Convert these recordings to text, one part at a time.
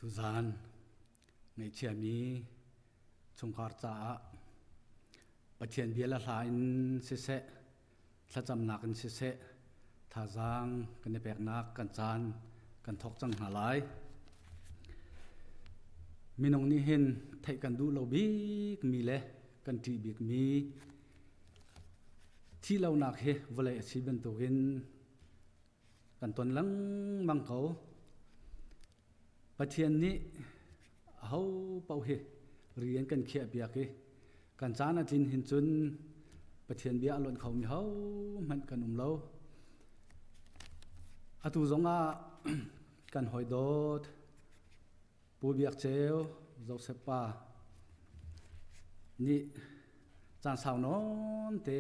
tu zan ngày chia mi chung khar cha pathian biala hlain se se thlacham nak in se se tha zang kan pek nak kan chan kan thok chang halai minong ni hin thai kan du lo bik mi le kan ti bik mi thi lo nak he vole si ben to hin kan ton lang mang ko pathian ni ho pau he rian kan khia bia ke kan chana tin hin chun pathian bia alon khau mi ho man kan lo atu zonga kan hoi dot pu biak ceu Joseph pa ni chan sao non te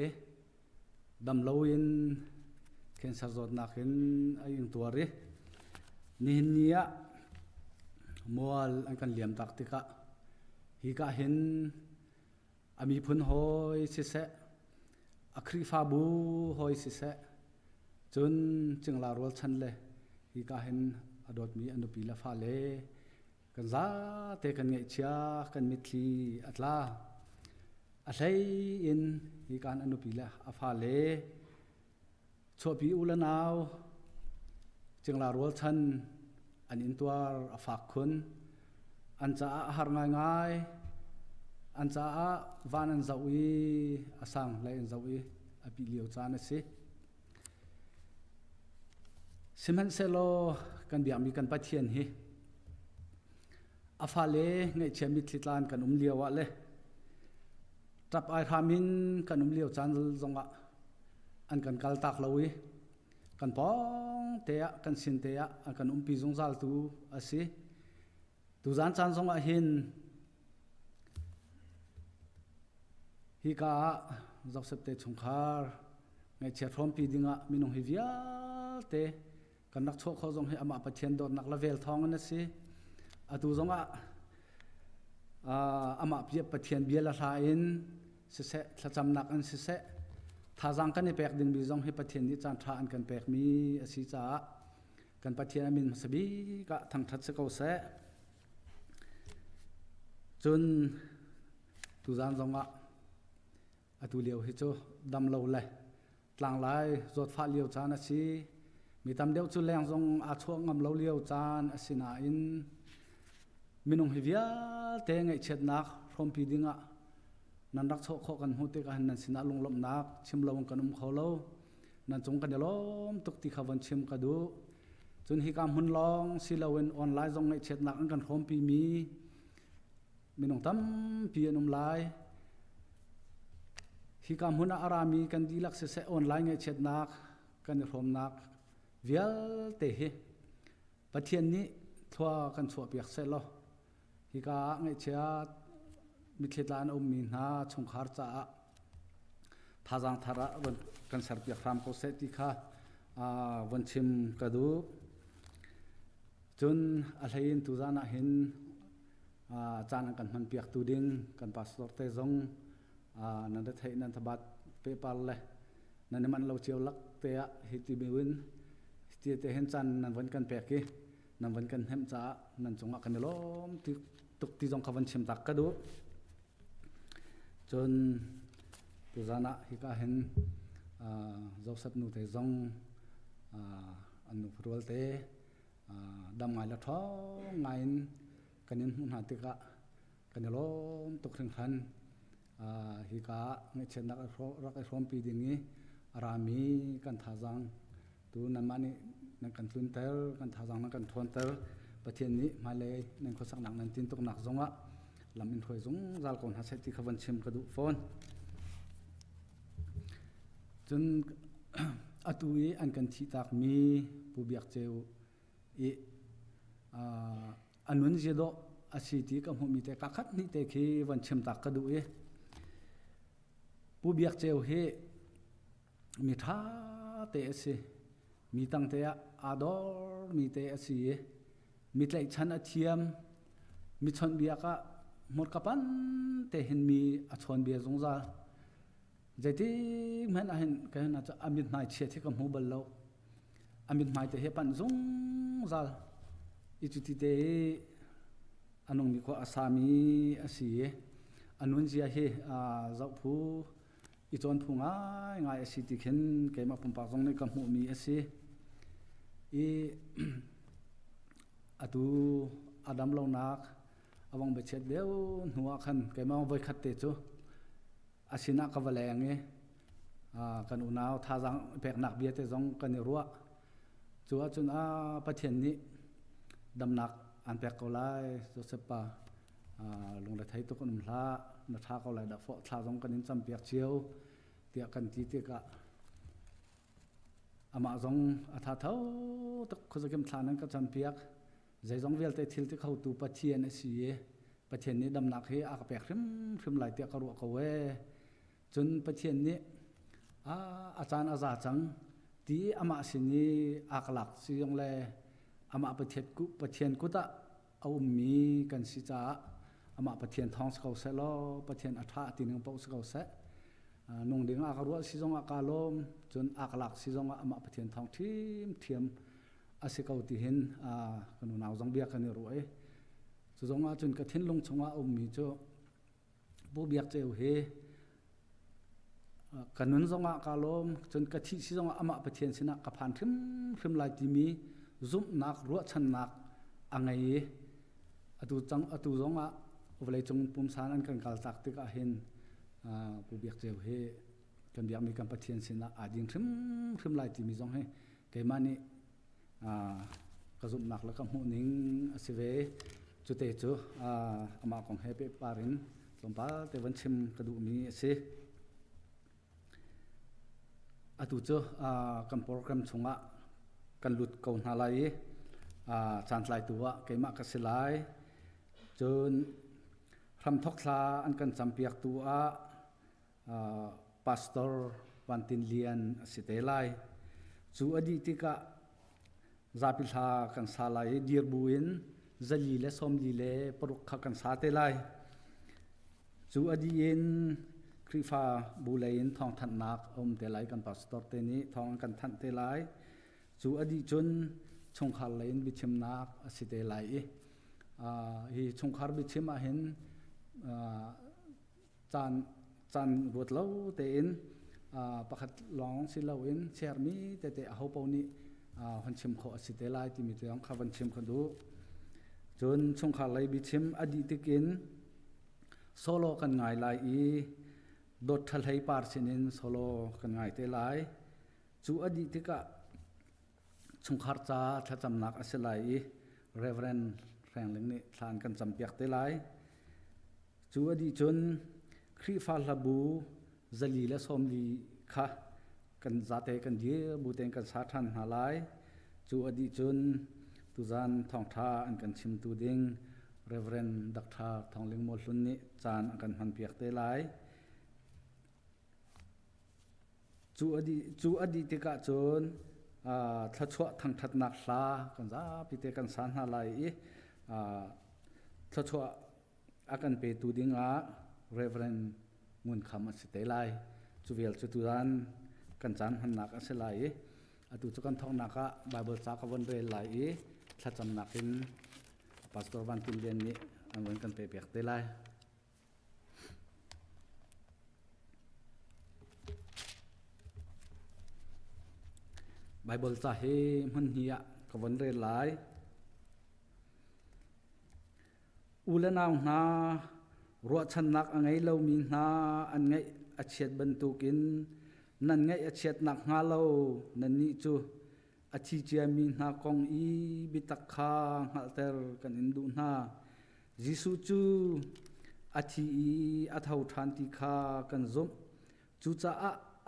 dam lo in cancer zot nakin ayung tuari ni nia mual an kan liam tak tika hi ka hin ami phun hoi si se akhri fa bu hoi si se chun chingla rol chan le hi ka hin adot mi anu pila fa le kan za te kan ngai chia kan mitli atla a hlei in hi kan anu pila a fa le chopi ulanaw chingla rol chan an intuar a fak khun an cha a har ngai ngai an cha a van an zawi asang lai an zawi a pi liu cha na si siman selo kan biak mi kan pathian hi a fa le ngai chemi thitlan kan liawa le tap ai khamin kan liaw chan zonga an kan kal tak lowi kan pong te kan sin te kan pi zong zal tu asi tu zan chan zonga hin hi ka Joseph te chungkhar ngai che from pi dinga minong hi vial te kan nak chho kho zong he ama pathian dot nak lavel thong na si atu zonga ama pi pathian biala tha in se se thlacham nak an se se tha jang kan pek ding bi zong he pathian ni chan tha an kan pek mi asi cha kan pathian amin sabi ka thang that se ko se chun tu zan zonga atu liu hi chu dam lo le tlang lai zot pha liu chan asi mi tam deu chu leng zong a chuak ngam lo liu chan asina in minung hi vial te ngai chet nak from pi dinga nan rak chho kho kan hu te ka nan sina lunglom nak chim lo kan kholo nan chung kan lom tuk ti khawan chim ka du chun hi kam hun long silawen online zong ngai chet nak kan from pi mi minung tam pi anum lai hi kam huna arami kan dilak se online ngai chet nak kan from nak vial te hi pathian ni thwa kan chua piak se lo hi ka ngai chia mitletlan min ha chungkhar cha thajang thara kan sar piak ram ko se ti kha wanchim kadu chun a hlein tu jana hin chan kan man piak tu ding kan pastor te zong nan da thai nan thabat paypal le nan man lo chiu lak te a hi ti biwin ti te hen chan nan wan kan pek ki nan wan kan hem cha nan chunga kan lom ti tuk ti jong khawan chim tak ka du chun tu jana hi ka hen Joseph nu te zong anu rol te dam ngai la tho ngain kanin hun ha te ka kan lom tuk thing khan hi ka ngai chen nak rak rom pi dingi arami kan thajang tu nan mani nan kan tlun tel kan thajang nan kan thon tel pathian ni male nan kho sak nak nan tin tuk nak zonga lamin thoi zung zal kon ha se ti khawan chim ka du phone chun atui an kan thi tak mi pu biak ceu e anun je do asiti ka hmu mi te ka khat ni te khi wan chim tak ka du e pu biak ceu he mi tha te se mi tang te ador mi te asi e mi tlai chan a thiam mi chon biaka mot kapan te hin mi a chon bia zongza jeti man a hin ka na cha amit nai che the kam hu bal lo amit mai te he pan zong zal ichuti te anong mi ko asami asi anun zia he zau phu I chon phu ngai asi ti khen ke ma pum pa jong ne kam hu mi asi I atu adam lo nak awang be chet deu nuwa khan ke ma voi khat te chu asina ka valeng e kan unaw tha jang pek nak bia te jong kan ruwa chuwa chun pathian ni damnak an pek ko lai joseph pa lung la thai to kon hla na tha ko lai da fo tha jong kan in cham Biak Ceu tia kan ti te ka ama jong atha thau to khozakem thlan ka cham piak zai jong vel te thil te khau tu pathian asi e pathian ni damnak he a ka pek hrim lai te ka ru ko we chun pathian ni achan aza chang ti ama sini aklak si yong le ama pathian ku ta mi kan si cha ama pathian thong skau se lo pathian atha tinung pau skau se nong ding a ka ru si jong a ka lom chun aklak si jong ama pathian thong thiam asikau ti hin kanu naw jong bia kan ru e chu jong a chun ka thin lung chunga mi cho bu Biak Ceu he kanun zonga kalom chun ka thi si zonga ama pathian sina ka phan thrim lai ti mi zum nak ru chan nak angai atu zonga ovlei chung pum san an kan kal tak te ka hin pu Biak Ceu he kan biak mi kan pathian sina ading thrim lai ti mi zong he ke mani ka zum nak la ka mu ning asive chu te chu ama kong he pe parin lompa te wan chim ka du mi se atu cho kan program chunga kan lut ko na lai chan lai tuwa keima ka silai chun ram thok thla an kan champiak tu pastor Vantin Lian sitelai chu adi tika zapi thla kan salai dir buin zali le som li le paruk kha kan sa te lai chu adi in krifa bulain thong than nak te lai kan pastor te ni thong kan than te lai chu adi chun chungkhar lain bichim nak asite lai hi chungkhar bichim a hin chan rut lo te in pakhat long si lo in chermi te a ho pau ni han chim kho asite lai ti mi te ang khawan chim khandu chun chungkhar lai bichim adi tikin solo kan ngai lai dot thal hai par sinin solo kan ngai te lai chu adi tika chungkhar cha thacham nak aselai reverend rangling ni thlan kan champiak te lai chu adi chun khri fa labu zali la somli kha kan zate kan die buteng kan sa than halai chu adi chun tuzan thong tha an kan chim tu ding reverend dakha thongling mo hlun ni chan kan han piak te lai chu adi tika chun thachwa thang that nak hla kan za pite kan san ha lai thachwa akan pe tu dinga reverend ngun kham asite lai chu vel chu tuan kan chan han nak aselai atu chu kan thong naka bible cha ka won re lai thacham nakin pastor Vantin Lian ni an kan pe pek te lai Bible cha he man hiya ka won re lai ulanaw na ro chan nak angai lo mi na an ngai achet bantukin nan ngai achet nak nga lo nan ni chu achi chia mi na kong bitakha halter kan indu na jisu chu achi athau than ti kha kan zum chu cha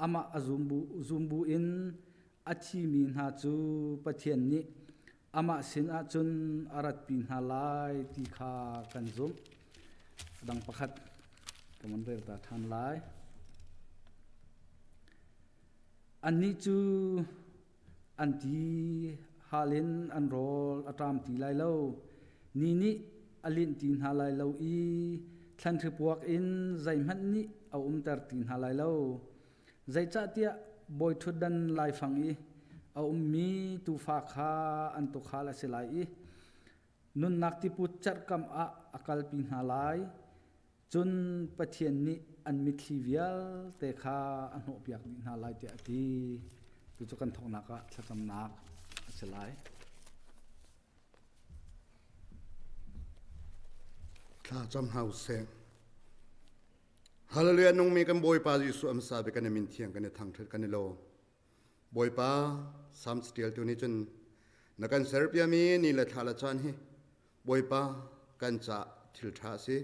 ama azumbu in achi mi na chu pathian ni ama sin a chun arat pin halai ti kha kan zum dang pakhat kaman rer ta than lai ani chu anti halin an rol atam ti lai lo ni alin tin halai lo thlan thri puak in zai man ni au tar tin halai lo zai cha tia boy thudan lai phang au mi tu fa kha an to khala selai นุนนักที่พูดจัดกำอากาลปินาลายจนปะเทียนนี้อันมิทลีเวียลแต่ข้าอันหัวเปียกปินาลายเดียที่ตุจกันทองนักจะทำนักสลายข้าจำหาเสียงฮัลโหลนงมีกันบอยปาจิสุอัมซาเบกันมินเทียงกันทางเถิดกันโลบอยปาสามสเตียลตัวนี้จนนักการเซอร์เปียมีนี่แหละท่าละจันฮีบอยปากันจะทิลทาสิ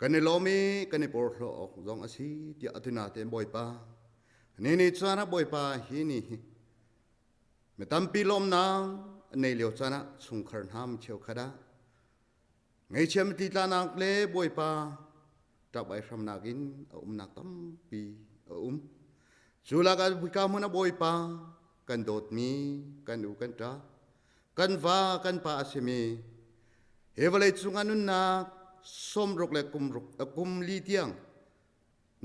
กันโลมีกันปอร์โลออกจงอาศัยที่อัตุนาเต็มบอยปานี่จานะบอยปาฮีนี่เมื่อตั้มปีลมนางในเลี้ยวจานะสุงขรนามเชียวขดาไงเชื่อมติดลานักเล่บอยปาจับไปทำนักินนักตั้มปีสุลากันพิการมันบอยปากันโดดมีกันดูกันจ้ากันฟ้ากันป่าเสมีเฮวเลยสุงานุนนักสมรกเล็กกุมลีเตียง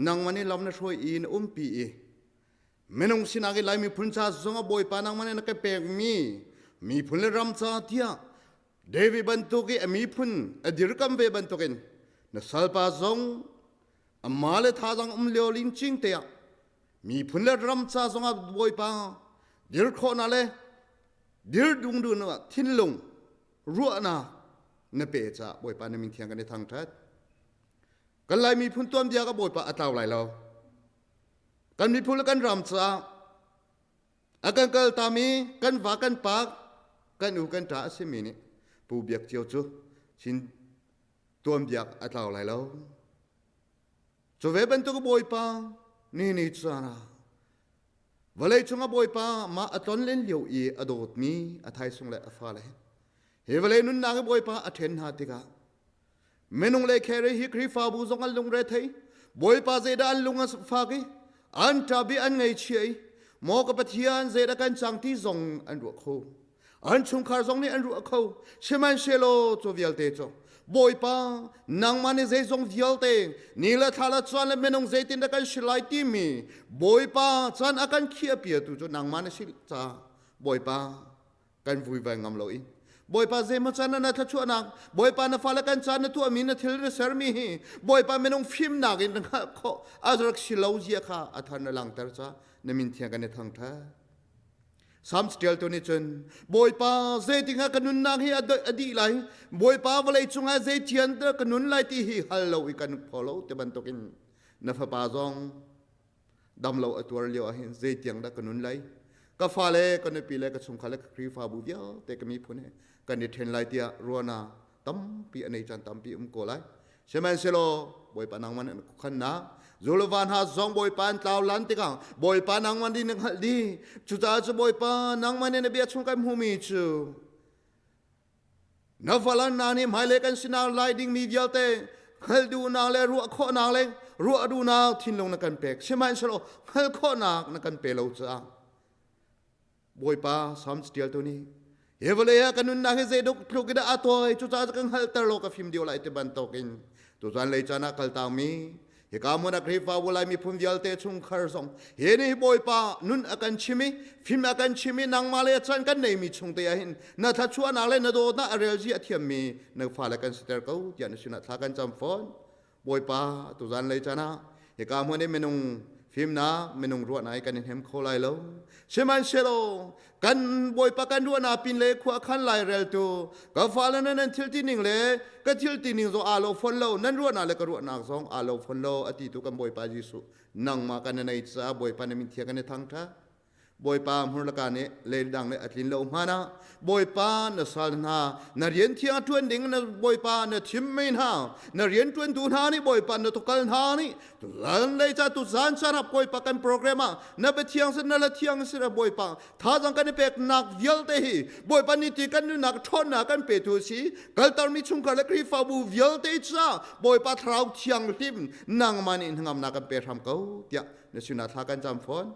นางมันนี่ลำนัช่วยอินปีเมนงสินากิไลมีพุ่นชาสงบอยปานางมันนี่นักเปกมีพุ่นเลรำชาเทียเดวิบันตุกิมีพุ่นอดีรกัมเวบันตุกินนักสัลปาซงมาเลท่าจังเลียวลินจิงเตียมีพุ่นเลรำชาสงบบอยปาดิรโคนาเลดิรดุงดูนะทินลงรัวนาเนเปจ่าบอยปานมิงเทียงกันในทางทัดกันไลมีพุ่นต้นเดียกับบอยปาอัตาวไหลเรากันมีพุ่นและกันรำชาอากันเกลตามีกันว่ากันปากกันอูกันจ่าเสมีนี่ปูเบียกเจียวจูชินตัวเบียกอัตาวไหลเราจะเวบันตุกบอยปานี่จานะวันเลยชงบอยปามาอัตอนเล่นเลียวอีอดดมีอัทายสงเลอฟ้าเลยเฮวันเลยนุนนางบอยปาอัเทนหาติกาเมนุงเลยแค่เรฮิครีฟาบูซงอันลุงเรทัยบอยปาเจดอันลุงอัสฟากีอันทับีอันไงเชียมอกับปะเทียนเจดกันจังที่ซงอันรัวเขาอันชุงคาร์ซงนี่อันรัวเขาเชมันเชโลโจวิลเตโจบอยปานางมันเจซงวิลเตนี่ละทาละจวนและเมนุงเจตินกันชิลายติมีบอยปาจันอากันเขียเปียตุจนางมันชิลจ้าบอยปากันวุยแวงงามโลอินบอยปาเจมาจันนะทัชวนักบอยปานะฟาลกันจันนะตัวมีนะทิลเรเซอร์มีบอยปาเมนุงฟิมนักอินนะเขาอาจรักชิลาวเจียค่ะอาทานลังเตอร์จ้าเนมินเทียกันในทางท่าสามสเตลตัวนี้จนบอยปาเจติงกันนุนนักให้อดีไลบอยปาวันเลยจงอาเจเทียนเตอกันนุนไลที่ฮัลโลอีกันพอโลแต่บันตกินนับปาจงดำโลตัวเลียวเห็นเจเทียงดักกันนุนไลก็ฟาเลกันในปีเล็กก็ชงขาเล็กครีฟาบูเดียวแต่ก็มีผลกันในเทนไลที่รัวนาตั้มปีอันนี้จันตั้มปีโกไลใช่ไหมเซโลบอยปานังมันขันนะจูลวานหาซองบอยปานเตาลันติกังบอยปานังมันดีนักดีจุดอาจบอยปานังมันเนี่ยเบียชงกันหูมีจูนับฟันนานี่หมายเลกันสินาไลดิ้งมีเดียวเตฮัลดูนาเลรัวข้อนาเลรัวดูนาทิ้งลงนักกันเปกใช่ไหมเซโลฮัลข้อนักกันเปเราจ้าบอยปาสามสเตียลตัวนี้เฮเวเลยกันนุนนักเจดุกทุกข์ได้อัตโอยจุดอาจกันฮัลตลกกับฟิล์มเดียวไลต์บันโตกินตัวจันเลยจานักคัลตามีเฮกามุนักรีฟ้าวุไลมีพุ่มเดียลเตชุงคาร์ซองเฮนี่บอยปานุนอากันชิมิฟิล์มอากันชิมินางมาเลยจันกันในมีชงเตียหินนาทัชวนาเลยนาโดนาเรียลจีอเทียมมีนักฟ้าเลยกันสเตอร์เขายันสุนัขทากันจำฟอนบอยปาตัวจันเลยจานะเฮกามุนี่เมนุงฟิล์มนะเมนุงรัวไหนกันเห็นโคไลโลเชมันเชโลกันบอยปากันรัวนาปินเล่ขวาขันไลเรลตัวก็ฟ้าแล้วนั่นทิลตินิงเล่ก็ทิลตินิงโซอาโลฟอนโลนั่นรัวนาเล่ก็รัวนาซองอาโลฟอนโลอติตุกันบอยปาจิสุนั่งมากันในจ้าบอยปาในมิเทียกันในทางท่าบอยปามุลการเนี่ยเล่นดังเลยอัดลินโลมานะบอยปาเนสัลนาเนเรียนเทียทวนดิ่งเนบอยปาเนทิมไม่นาเนเรียนทวนตูนานี่บอยปาเนตุกัลนานี่ตุลันเลยจ้าตุซานชารับบอยปากันโปรแกรมอ่ะเนเปเทียงเสนละเทียงเสนบอยปาท้าจังกันเป็กหนักเยลเตหีบอยปานี่ตีกันหนักทนหนักกันเปตุสีกัลตามีชุงกันเล็กรีฟาบูเยลเตจ้าบอยปาทราวเทียงทิมนางมันอินงามนักกันเปทำเขาเดียเนสุนัขทากันจำฟอน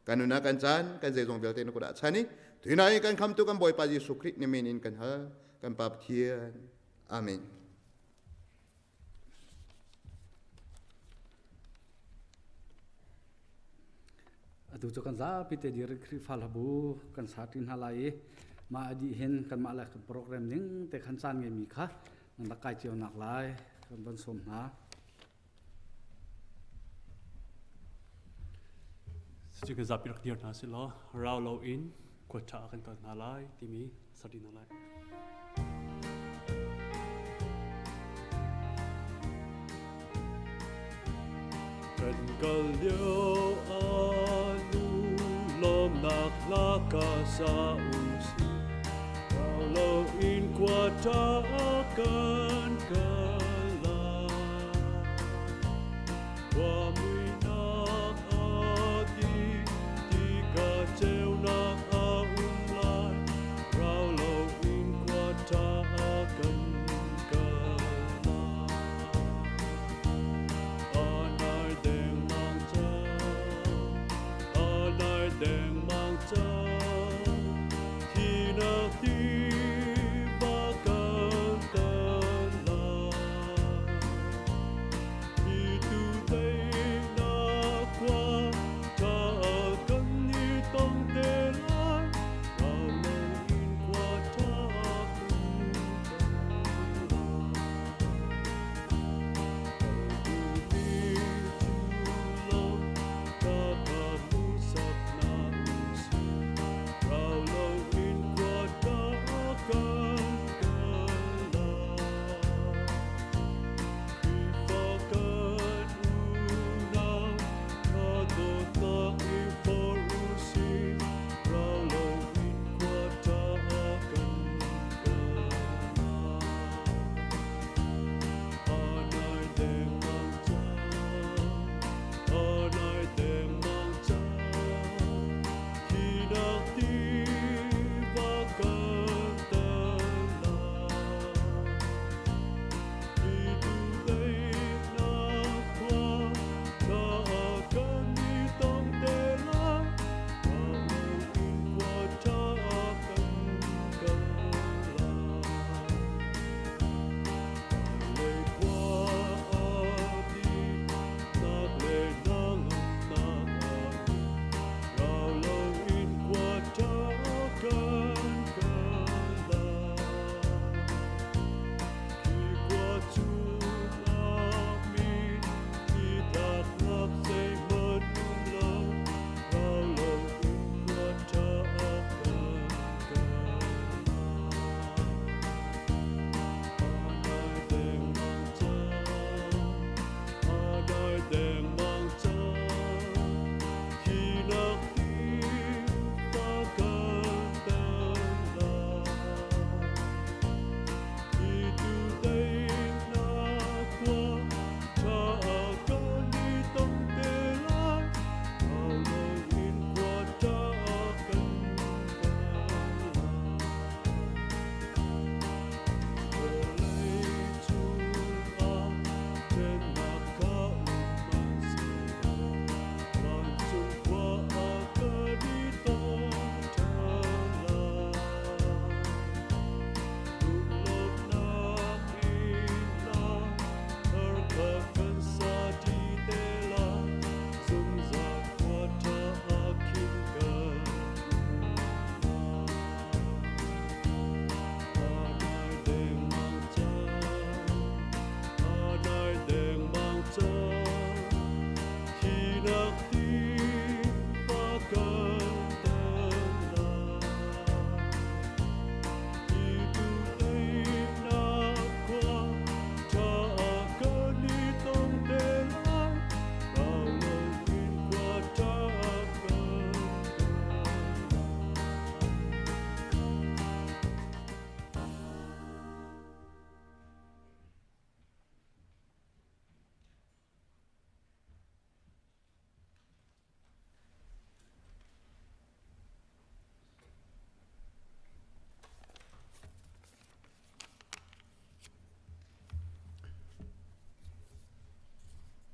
กันนุนักกันจันกันเจจงเบลเตนกุดาชานี่ที่ไหนกันคำตุกันบอยปาจิสุครินิมินินกันฮะกันปาบเทียนอาเมนดูจกันซาพิเตดิรคริฟาลบูกันสาตินฮาลาย ma adi hen kan ma la kan program ning te khan san nge mi kha nang da kai chiu nak lai kan ban som na chỉ cái giáp được điều nào sẽ lo rau lâu in quật trả kan ton na lai ti mi sa di na lai cần cần liêu anu lom nak la ka sa usi rau lâu in quật trả kan kala qua mui nak adi ti ka ceu nak lai rau lâu in quật trả kan đèn mang cha thì na ti ba cần cần là đi từ đây na qua cha cần đi tông tê lại vào lâu in qua cha cần đi chu lâu ta ta mu sập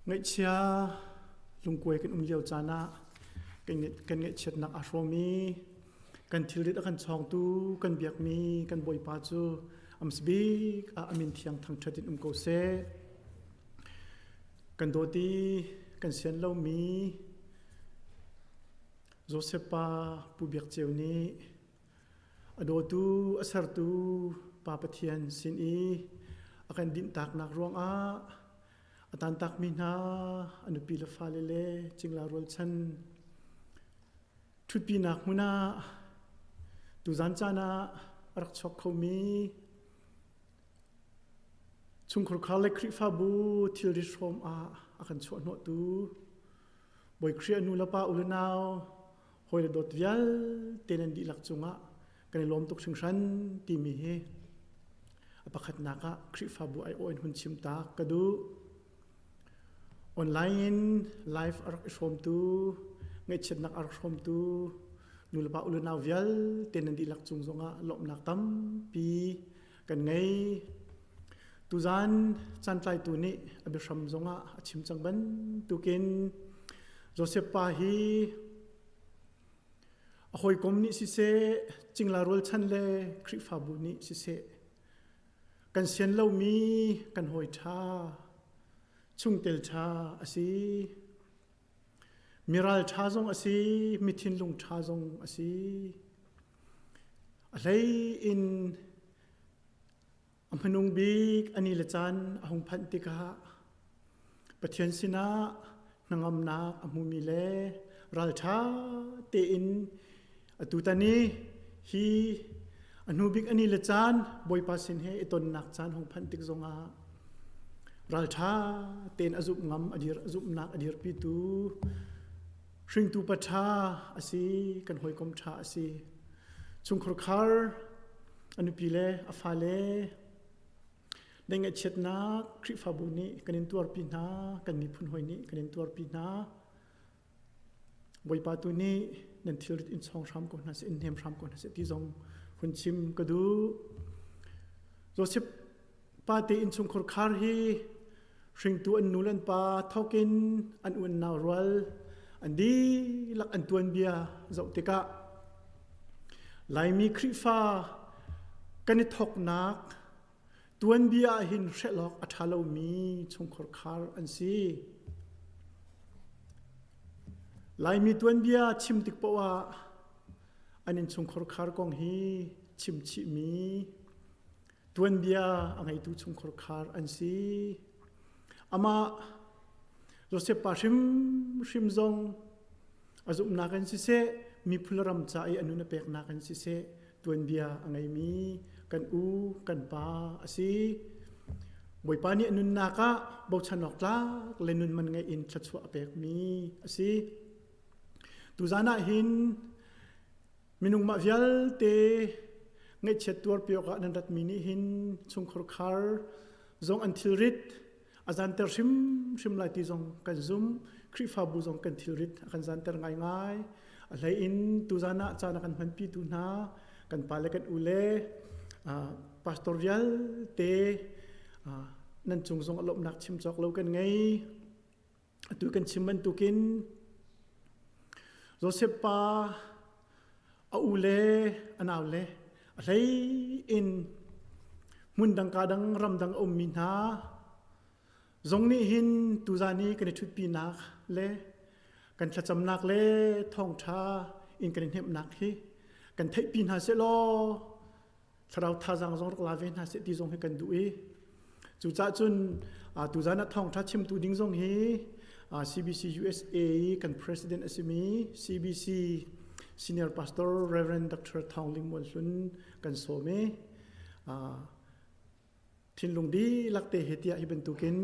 ngay chia lung quay kan liêu chana kan ngay chet nak asromi kan thil dit kan chong tu kan biak mi kan boy pa chu amsbi amin thiang thang thatin ko se kan doti kan sian lo mi Josepa pu Biak Ceu ni อโดตูอสรตูปาปะเทียนสินอีอากันดินตักนักรวงอาตันตักมินาอนุปีละฟาเลเลจิงลารวลชันทุดปีนักมุนาตูจันจานารักชกเขามีชุงครุขาวเล็กคริฟาบูทิลริชมอากันชวนหัวตูบอยเครียนูละปาอุลนาวหอยดดวิลเตนันดีลักจุงกันลมตกชิงชันตีมีเฮอปะขัดนักคริฟาบูไอโอเอ็นหุ่นชิมตากระดูออนไลน์ไลฟ์อารักชมตูเงยเช็ดนักอารักชมตูนูละปาอุลนาววิลเตนันดีลักจุงจงลมนักตั้มปีกันไงตูจันจันไตตูนี้อภิชมจงชิมจังบันตูกินโจเซปปาฮีหอยกรมนี้สิเซจิงลารวลชันเลคริฟาบูนี้สิเซกันเซียนเล่ามีกันหอยชาชุงเตลชาอสีมิรัลชาจงอสีมิทินลุงชาจงอสีอะไรอินอัมพนุงบีกอันนี้ละจันอหงพันติกะปะเทียนสินะนางอำนาอมุมิเลรัลชาเตอินอตุตานีฮีอนุบิกอันนี้ละจันบอยปาสินเฮตนนักจันหงพันติกจงรัลชาเตนอจุบงำอดีรอจุบนักอดีรปิตูชิงตูปชาอสีกันหอยกมชาอสีชุงครคาร์อนุปิเลอฟาเลได้เงเช็ดนักคริฟาบุนีกันอินตัวปีนากันมีพุนหอยนี้กันอินตัวปีนาบอยปาตุนี้นันทิลอินซองชามก่อนนะเสอินเฮมชามก่อนนะเสที่จงคุณชิมกระดูโจเซปปาเตอินซุงคอร์คาร์ฮีชิงตัวอันนูลันปาทอกินอันอุนนาวรัลอันดีลักอันตัวอันเบียเจ้าเตกะไลมีคริฟากันนิทอกนักตัวอันเบียหินเชลอกอัฐาลามีซุงคอร์คาร์อันซีไลมีตัวเบียชิมติกปวะอันนี้ชงคอร์คาร์กองฮีชิมชิมีตัวเบียอันไงตัวชงคอร์คาร์อันซีอามาเราเสพปาชิมจงอาจุมนักันสิเซมีพลรำใจอันนู้นเปกนักันสิเซตัวเบียอันไงมีกันอูกันปาอซีบอยปานี่อันนู้นนักะบอชนอกลาเลนุนมันไงอินชัดชัวเปกมีอซีตูจานาหินมินุงมาวิลเตเงยเช็ดตัวเปียกนันดัดมินิหินชงคอร์คาร์จงอันทิลริดอาจารย์เตอร์ชิมไลตีจงกันซุมคริฟาบูจงกันทิลริดกันจันเตอร์ง่ายอะไรอินตูจานาจานากันพันปีตูนากันปาเลกันอุเลพาสตอริยัลเตนั่นจงอารมณ์นักชิมจอกเรากันไงตูกันชิมมันตูกินโจเซปปาอาอุเลอันเอาเลอะไรอินมุนดังกาดังรำดังอมมินาจงนี้หินตุจานีกันชุดปีนักเลกันชัดจำนักเลท่องชาอินกันเห็บนักฮีกันเทปีนาเสลอถ้าเราท่าจังจงรักลาเวนหาเสตีจงให้กันดูจุจ้าจุนตุจานะท่องชาชิมตูดิ้งจงฮี CBC USA กัน President SME CBC Senior Pastor Reverend Dr. Thong Lim Won Sun กันโซเมทินลงดีลักเตเหตียฮิเป็นตุกิน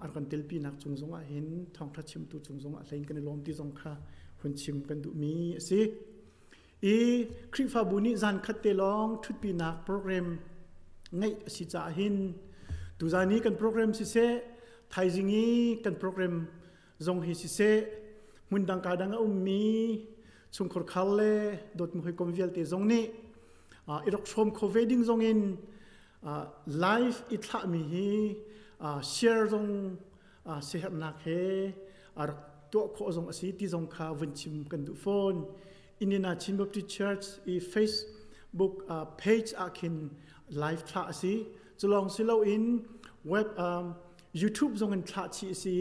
อาร์กันเตลปีนักจงจงเห็นท่องทัดชิมตูจงจงอะไรกันในลมที่จงค่ะคนชิมกันดูมีสิคริฟาบุนีจันคัดเตลองทุดปีนักโปรแกรมไงสิจ่าหินตุจานี้กันโปรแกรมสิเซไทยจิงีกันโปรแกรมจงฮิสิเซมุนดังกาดังมีชงคอร์คาเลดดมุฮิคอมเวลเตจงนี้อิรักชมโควิดิ้งจงอินไลฟ์อิทลามีฮีแชร์จงเสียนักเฮตัวโคจงอาศัยที่จงข้าวันชิมกันดูโฟนอินเดียนาชิมบัพติเชิร์ชอีเฟซบุ๊กเพจอาคินไลฟ์คลาสซีจะลองสิเราอินเว็บYouTube จงกันคลาสซี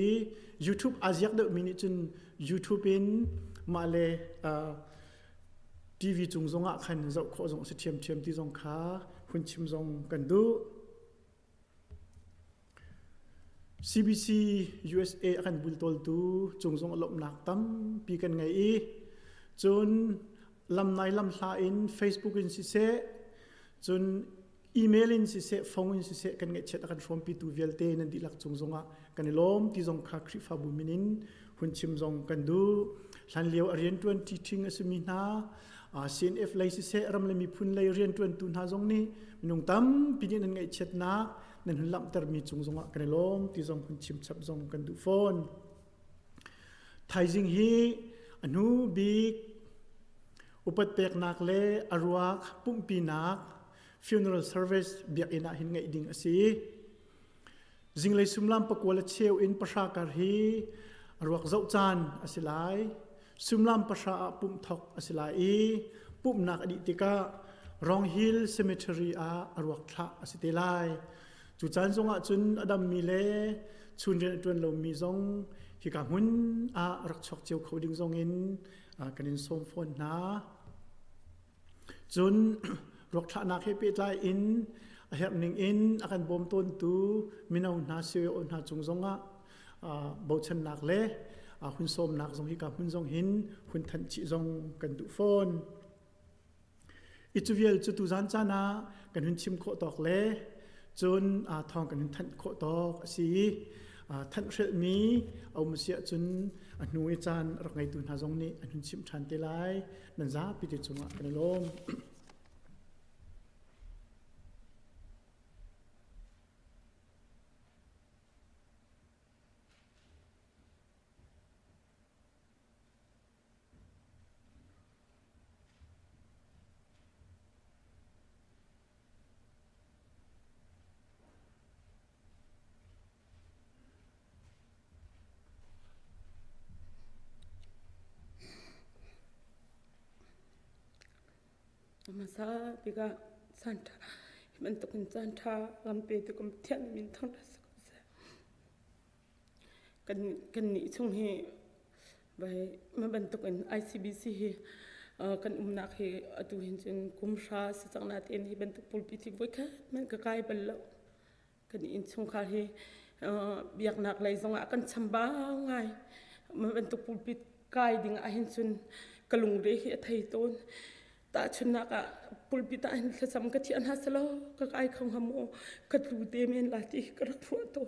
YouTube อาเซียเดอร์มินิจุน YouTube อินมาเลย TV จงซงอ่ะขันเจ้าขอจงเสียมเทียมที่จงขาหุ่นชิมจงกันดู CBC USA กันบุลตอลตูจงอลบหนักตั้มปีกันไงอีจนลำในลำลาอิน Facebook อินสิเสจนอีเมลอินสิเสฟงอินสิเสกันไงเช็ดกันชมปีตูเวลเตนันดีหลักจงอ่ะกันล้อมที่จงขาคริฟาบุมินินหุ่นชิมจงกันดูหลังเลี้ยวเรียน20ทิ้งอสมินาCNF ไลสิเสรำเลยมีพุ่นเลยเรียน20ตุนหาจงนี้มินงตั้มปีนี้นันไงเช็ดนักนั่นหุ่นลำเตอร์มีจงอ่ะกันล้อมที่จงหุ่นชิมชับจงกันดูโฟนไทยจิงฮีอนุบิกอุปเตกนักเลอรวกปุ่มปีนัก funeral service เบียกอินาหินไงดิ่งอสีจิงเลยสุมลำปะกวลเชียวอินประชาการฮีอรวกเจ้าจานอสิไลสุมลำประชาปุ่มทอกอสิไลปุ่มนักอดีติการองฮิลเซมิทรีอาอรวกทะอสิเตไลจุจานทรงอาจุนอดัมมีเลชุนเรียนจวนเรามีทรงฮิกามุนรักชกเจียวเขาดึงทรงอินกันอินสมฟอนนะจุนรกทานักเฮปิดไลอินเฮปนิงอินอาการบ่มต้นตูมินเอาหน้าเสียวหน้าจงทรงบ่ชันนักเล่หุ่นสมนักทรงฮิกาหุ่นทรงหินหุ่นทันจิทรงกันตุฟอนอิจูเวลจุตุจันจานากันหุ่นชิมโคตอกเล่จนทองกันหุ่นทันโคตอกสีท่านเชื่อมีเอามาเสียจนหนูอาจารย์รักไงตุนหาจงนี้อันหุ่นชิมทันเตลัยนั่นจ้าปิดจงกันลมmasa biga santa bentukun santa lampe tu kemudian bintang rasa kan ni chung he bai membentukkan ICBC he kan umnak he atu hinjin kumsha sejak natin he bentuk pulpiti boyka men kekai bello kan in chung kha he biak nak lai zong akan chamba ngai membentuk pulpit kai ding a hinjun kalung re he thai ton ta chuna ka pulpita in thasam ka thian hasalo ka kai khong hamo ka tu te men la ti ka ru to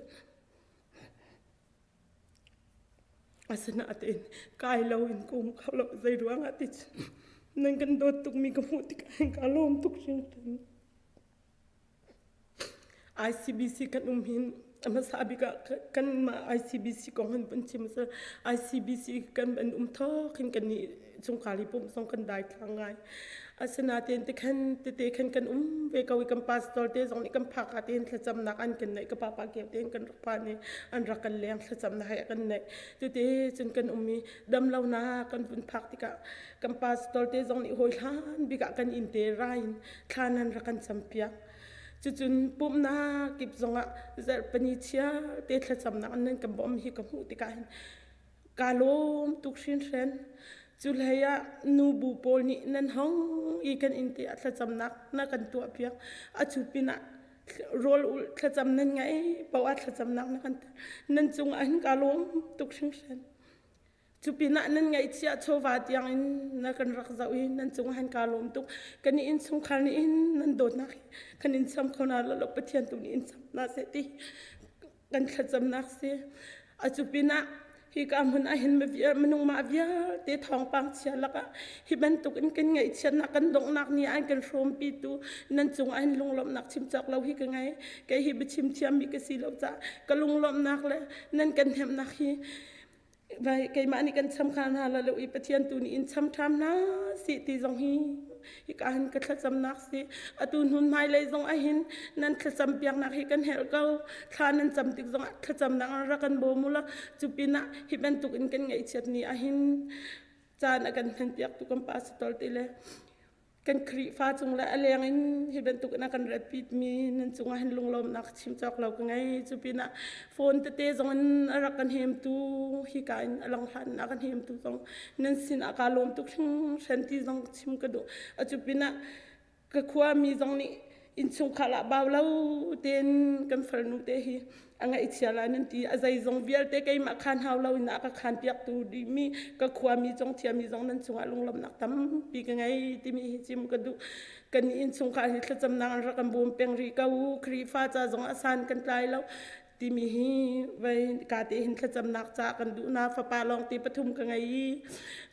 asana atin kai lo in kum khalo zai ruang ati nang kan do tuk mi ka muti ka lom tuk sing ICBC kan hin masabi ka kan ma ICBC ko han panchim sa ICBC kan ban tho khin kan ni chung kali pum song kan dai thangai asana ten te kan kan ve ka wi kan pastor te song ni kan phak atin thacham nak an kan nei ka papa ke ten kan rakpa ni an rakal leng thacham na hai kan nei te chun kan mi dam lau na kan pun phak ti ka kan pastor te song ni hoi han bi ka kan in te rain thanan rakan champia chun pum na kip zonga zer pani chia te thacham na an kan bom hi ka hu ti ka kalom tukshin ren Julaya nubu pol ni nan hong ikan inti at samnak na kantu apiak at supina roll thacham nan ngai bawat thachamnak na kan nan chung an kalom tuksing sen supina nan ngai chia chowat yang in na kan rak zawi nan chung han kalom tuk kan in chung khan in nan dot na kan in sam khona lo pathian tu ni in sam na se ti kan thachamnak se at supina hi ka mun a hin mavia menung ma via te thong pang chia laka hi ban tuk in kan ngai chen na kan dong nak ni an kan rom pi tu nan chung an lung lom nak chim chak lo hi ka ngai ke hi bi chim chiam mi ka si lo cha ka lung lom nak le nan kan hem nak hi vai ke ma ni kan cham khan ha la lo i pathian tu ni in cham tham na si ti jong hi hi ka han ka thacham nak si atun hun mai le jong a hin nan thacham piak nak hi kan hel kau thanan cham tik jong thacham nak ra kan bo mula chupina hi ben tuk in kan ngai chet ni a hin chan akan han piak tu kan pastor ti le กันครีฟ้าจงละอะไรยังเห็นตุกนักกันรัดปิดมีนั่นจงหันลงลมนักชิมจอกเราก็ไงจุปินะโฟนเตจงรักกันเฮมตูฮิกันอลังหันนักกันเฮมตูจงนั่นสินอากาลมตุกฉันที่จงชิมกระดูจุปินะก็ขวามีจงนี่อินชงขลับบาวเราเต้นกันฝันนุเตฮีอังไอเชียลานั่นที่อาศัยจงเวียลเตกัยมาขันเฮาเราอินักขันเปียกตูดีมีก็ขวามีจงเทียมีจงนั่นจงลงลมนักตั้มปีกันไงที่มีจิมกระดูกันอินชงขลับจำนางรักกันบูมเปียงรีเกาครีฟ้าจะจงอาสานกันไกลแล้วที่มีไว้กาเตหินขจำนักจากกันดูนาฟ้าปาลองตีปฐุมกันไง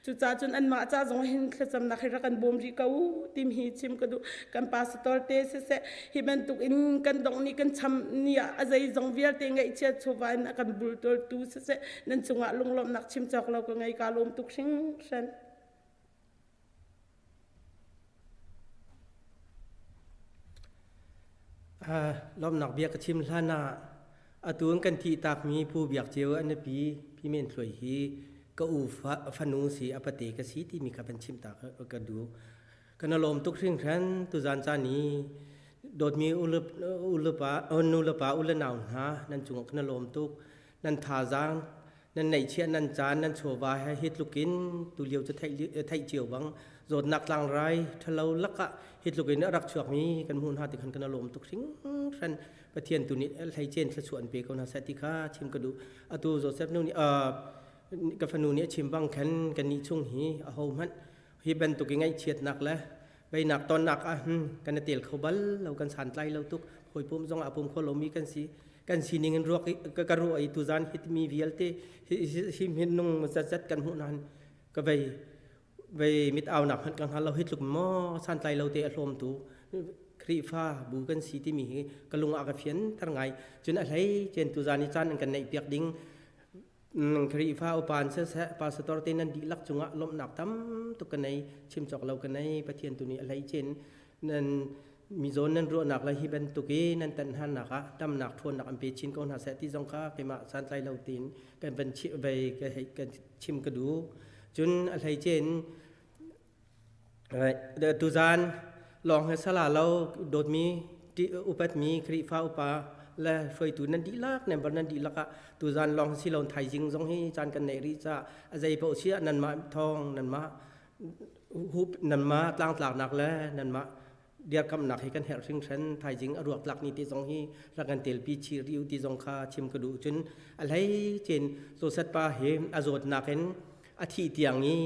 จุจ้าจนอันมาจ้าจงหินขจำนักให้รักกันบูมรีเกาที่มีจิมกระดูกันปาสตอลเตเสฮิบันตุกอินกันดงนี่กันชำเนี่ยอาศัยจงเวียลเตงไงเชียชวานกันบุลตอลตูเสนั่นจงลงลมนักชิมจอกเราก็ไงกาลมตุกชิงฉันลมหนักเบียกชิมลานาอตัวกันที่ตากมีผู้เบียกเจียวอันปีพี่เมนถวยฮีก็อูฟันูสีอปติกสีที่มีขับชิมตากกระดูกันลมตุกสิ่งฉันตุจานจานีโดดมีอุลปาอุลนาวหานั่นจุงกันลมตุกนั่นทาจางนั่นในเชียนั่นจานนั่นโชวาให้ฮิตลูกินตุเลียวจะไทยเจียวบังโจดนักลางไรทะเลาลักะฮิตลูกินรักชวกมีกันมูลหาติกันลมตุกสิ่งฉันประเทศตุนี้ไทยเจนส่วนเปกนาเซติกาชิมกระดูอตูโจเซฟนูนี่กาฟนูนี่ชิมบังแขนกันนิชุ่งหีโฮมันฮีเป็นตุกยังไงเฉียดหนักแล้วไปหนักตอนหนักกันเตียลเขาบัลเรากันสันไตเราตุกหอยปุ่มจงอาปุ่มโคลมีกันสีนิ่งรัวกระรัวไอตุจานฮิตมีวิลเตฮิมหินนุ่งจัดกันหุ่นนั้นก็ไปมิดเอาหนักกันหาเราฮิตลุกหม้อสันไตเราเตะลมตูครีฟ้าบูกันสีที่มีกลุงอากาเฟียนทั้งไงจนอะไรเจนตุจานิจันกันในเปียกดิ้งครีฟ้าอุปานเสะปาสตอร์เตนันดีลักจุงะลมหนักตั้มตุกันในชิมจอกเรากันในประเทศตุนี้อะไรเจนนั่นมีโซนนั้นรัวหนักเลยฮิบันตุกีนั่นตันหันหนักอะดำหนักทวนหนักอันเป็นชินก้อนหาเสที่จงค้าไปมาสันไตเราตีนกันเป็นชิไปกันชิมกระดูจนอะไรเจนเดตุจานลองให้สลาเราโดดมีอุปมีครีฟ้าอุปาและช่วยตัวนั้นดีลักเนี่ยบนนั้นดีลักอะตัวจานลองสิเราไทยจริงจงให้จานกันในริจ้าอะไรเปล่าเชื่อนั่นมาทองนั่นมาหุบนั่นมาต่างหลักหนักแล้วนั่นมาเดียร์กำหนักให้กันแหกซึ่งฉันไทยจริงอรวกหลักนี้ที่จงให้รักกันเตลปีชีริวที่จงคาชิมกระดูจนอะไรเจนโซเซตปาเห็นอโศดหนักเห็นอาทิตย์อย่างนี้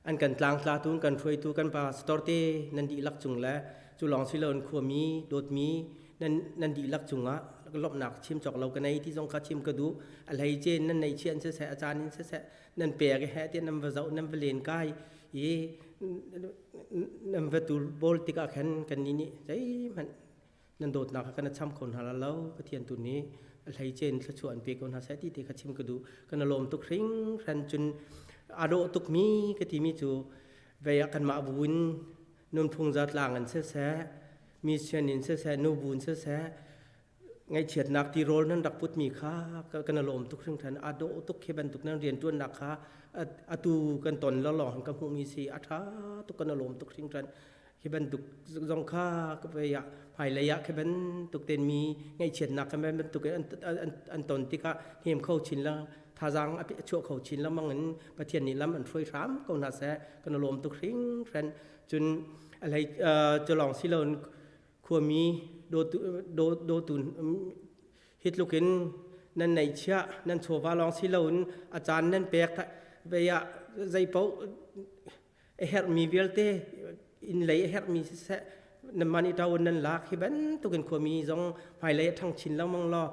อันกันกลางตาตุนกันช่วยตัวกันปาสตอร์เตนันดีลักจุงและจุลองสิเลนขัวมีโดดมีนันดีลักจุงะแล้วก็ลบหนักชิมจอกเรากันในที่จงคาชิมกระดูอะไรเจนนั่นในเชียนเสะอาจารย์นี่เสะนั่นเปียกแห่เตียนนำมาเจ้านำไปเลียนกายนำไปตูโบลติกาแขนกันนี่ใจมันนั่นโดดหนักกันช้ำคนหาเราประเทียนตัวนี้อะไรเจนส่วนเปียกคนหาเสะที่คาชิมกระดูกันลมตุกริ้งรันจนอาโดตุกมีก็ที่มีจูเวียกันมาบุญนุ่นพุงจัดลางกันเสะมีเชียนินเสะนูบุญเสะไงเฉียดนักที่โรลนั้นดักพุทธมีค่ากันลมตุกซึ่งทันอาโดตุกเคบันตุกนั้นเรียนจวนนักค่าอาตูกันตนแล้วหล่อหันกับหูมีสีอาท้าตุกกันลมตุกซึ่งทันเคบันตุกจงค่าก็ไปยะภายระยะเคบันตุกเต็นมีไงเฉียดนักเคบันตุกอันตนที่ก็เฮียมเข้าชินแล้วทาจังอภิชั่วเขาชินแล้วมังเงินประเทศนี้แล้วมันช่วยถามก็น่าแสกันลมตุกซิงแฟนจนอะไรจะลองสิเราขัวมีโดตุนฮิตลูกินนั่นในเชื่อนั่นโชว์ว่าลองสิเราอาจารย์นั่นเปียกไปอะใจเป้าเฮร์มีเวลเตอินเลยเฮร์มีเสนั่นมันอีตาวันนั่นลักฮิบันตุกินขัวมีจงภายเลยทั้งชินแล้วมังรอ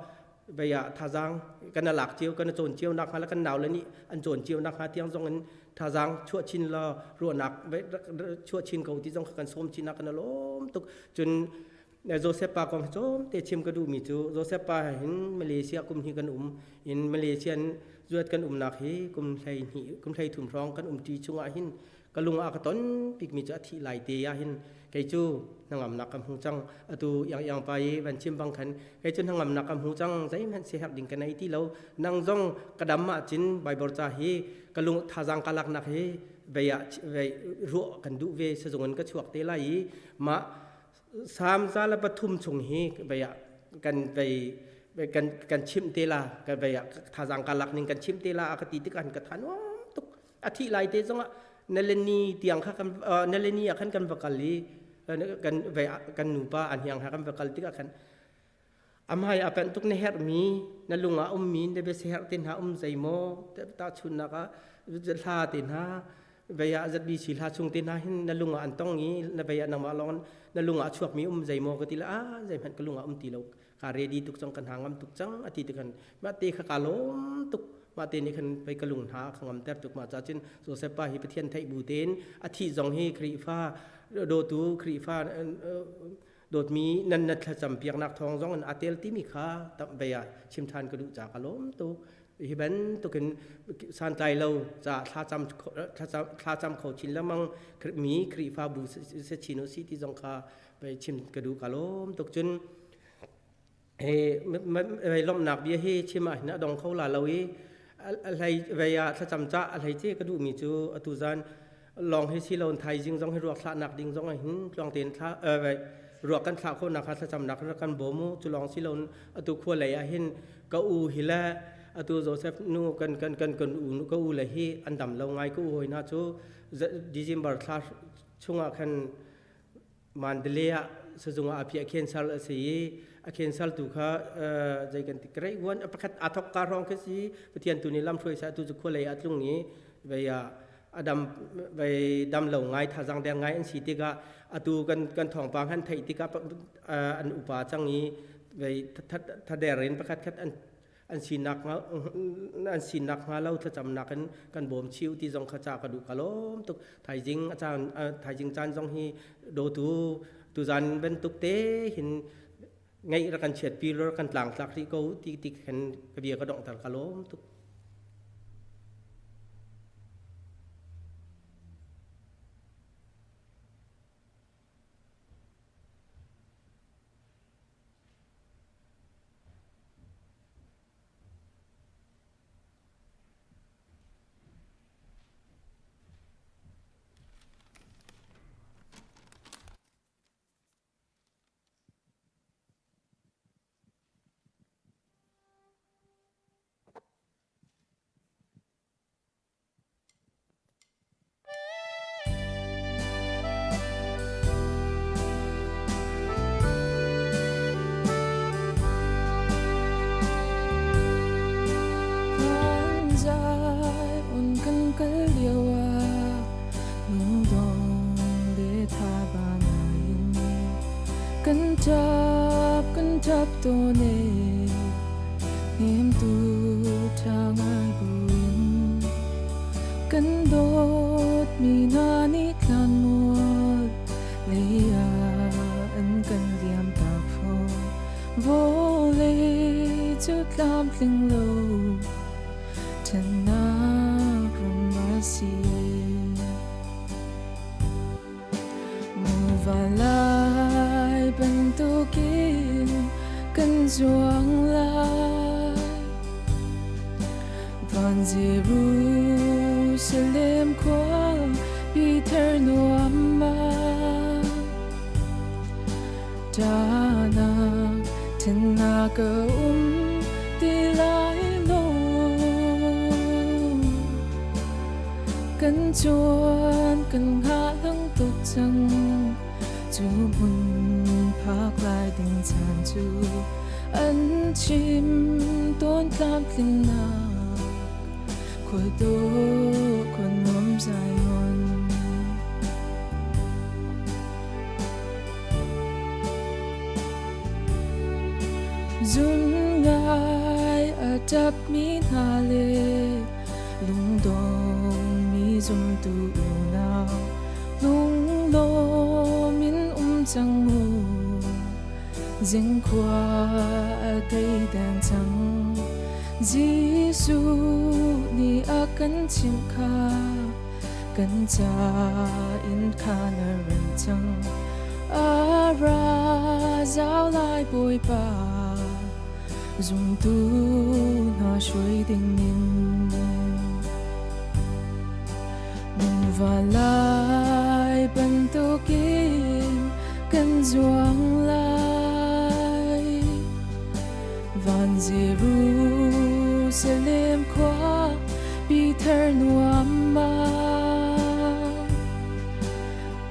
ไปอะทาจังกันหลักเจียวกันโจนเจียวนักแล้วกันหนาวแล้วนี่อันโจนเจียวนักเที่ยงจงอันทาจังชั่วชินละรัวหนักไปชั่วชินเขาที่จงกันส้มชินนักกันล้มตุกจนโจเซปปากองโจมเตชิมก็ดูมีจูโจเซปปาเห็นมาเลเซียกุมฮีกันเห็นมาเลเซียนจวดกันนักเฮกุมไทยหีกุมไทยถุ่มร้องกันจีชุงอาหินกลุงอากตนปิกมีจะที่ไหลเตียหินไกจูนางนักกำหูจังตูอย่างไปวันชิมบังคันไกจูนางนักกำหูจังใจมันเสียหักดิ่งกันในที่เรานางจงกระดำมาจินใบบอร์จ่าเฮกลุงทาจังกาลักนักเฮ ไปรัวกันดูเวสจงกันก็ชวกเตลัยมาสามซาลปทุมชงเฮกันกันชิมเตลากันทาจังกันลักนึงกันชิมเตลาอคติติกันกทันว่าตุกอธิไลเตจงนั่นเลนีเตียงข้ากันนั่นเลนีอากันวักลีกันนูปาอันยังหากันวักลีติกันอามาอาเป็นตุกเนฮร์มีนั่นลุงอามีเดเบเซฮร์ตินหาใจโมตาชุนนักจะลาตินหาจะบีชิลาชุงตินหาหินนั่นลุงอันต้องงี้นั่งมาลองนั่นลุงชวกมีใจโมก็ติละใจมันก็ลุงตีเราการเรดีตุกจังกันหางตุกจังอธิตกันมาตีขากาลมตุกมาตีนี่กันไปกระลุงหาขงำแต่ตุกมาจากจินโซเซปาฮิปเทียนไทยบูเตนอธิจงเฮครีฟ้าโดตูครีฟ้าโดดมีนันนัทจำเปียกนักทองจงอันอาเตลติมิขาตับเบียชิมทานกระดูจากกาลมตุกฮิบันตุกันสันใจเราจะท่าจำเขาชินแล้วมังมีครีฟ้าบูเซชิโนซิที่จงคาไปชิมกระดูกาลมตุกจนไม่ล้มหนักเบี้ยให้ชิมอ่ะนะดองเขาลาเราอะไรเวียถ้าจำจ้าอะไรเจ๊ก็ดูมีจูตุจานลองให้ชิลอนไทยจริงจงให้รวกละหนักจริงจงให้ลองเตียนท่ารวกกันท่าคนนักถ้าจำหนักแล้วกันโบมูจุลองชิลอนตุขั้วเลยเห็นก็อูฮิละตุโจเซฟนูกันอูก็อูเลยให้อันดำเราไงก็อูนะจูดิจิมบาร์ท่าช่วงกันมันเดลียสจงอาพิอาเคนซัลสีอาเคนซัลตุค่ะใจกันติกไรวันประคัตอาทกการองก็สิปฏิญาณตุนิลำช่วยสาตุจุคนเลยอัตลุงนี้ไปไปดำเหล่าไงท่าจังแดงไงอันสีติกะอาตุกันทองปางหันไทยติกะอันอุปาจังนี้ไปถ้าเดรินประคัตอันสีนักมาเล่าถ้าจำนักกันบ่มชิวที่จงขจากระดูกะล้มตุกไทยจริงอาจารย์ไทยจริงจานจงฮีโดตุจานเป็นตุกเตเห็นไงรักันเฉียดปีรักันหลังสักที่เขาที่เห็นกระเบียกระดองตะกะล้มตุก Kenjap tone Nim tu tangai buin Kendot minani kan muat Leia an kan liam tak fo Vole jut lam kling lo Tanak rumasi Muvalai bentukin kan zuang lai Van Jerusalem kwa Peter no amma Dana tinaka dilai lo Kan chuan kan halang tuk chang Chu bun phak lai ding chan chu an chim ton tlam tling na khoi do kon nom zion zun ngai atap mi na le lung dong mi zum tu na lung lo min chẳng ngủ dinh qua đây đang chẳng Giêsu ni akan chim kha kan cha in kha na ren chang ara zao lai boi pa dùng tu na shui ding nin và lại bần tu kim cần doang lại van Jerusalem qua Peter nuam ma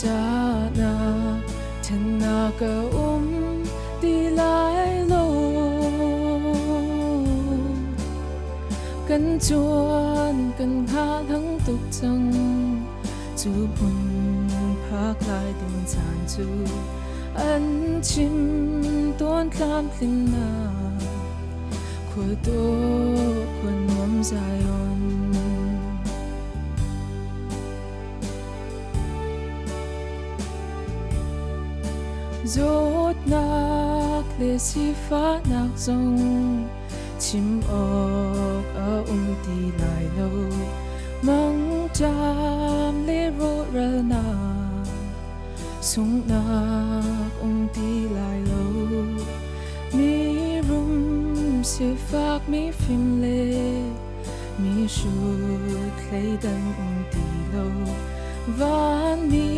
ta na thân na ka đi lại lo cần chuan cần hạ thắng tục chẳng chú bùn phác lại tình chán chú anh chim tuôn làm tình na khôi tô khuôn nuông dài on rốt nạc lê si phá nạc rong chim ọc ở tì lại lâu mong cham lê rô rơ na sung nạc tì lại lâu mi rum si phác mi phim lê mi sụt lấy đăng tì lâu van mi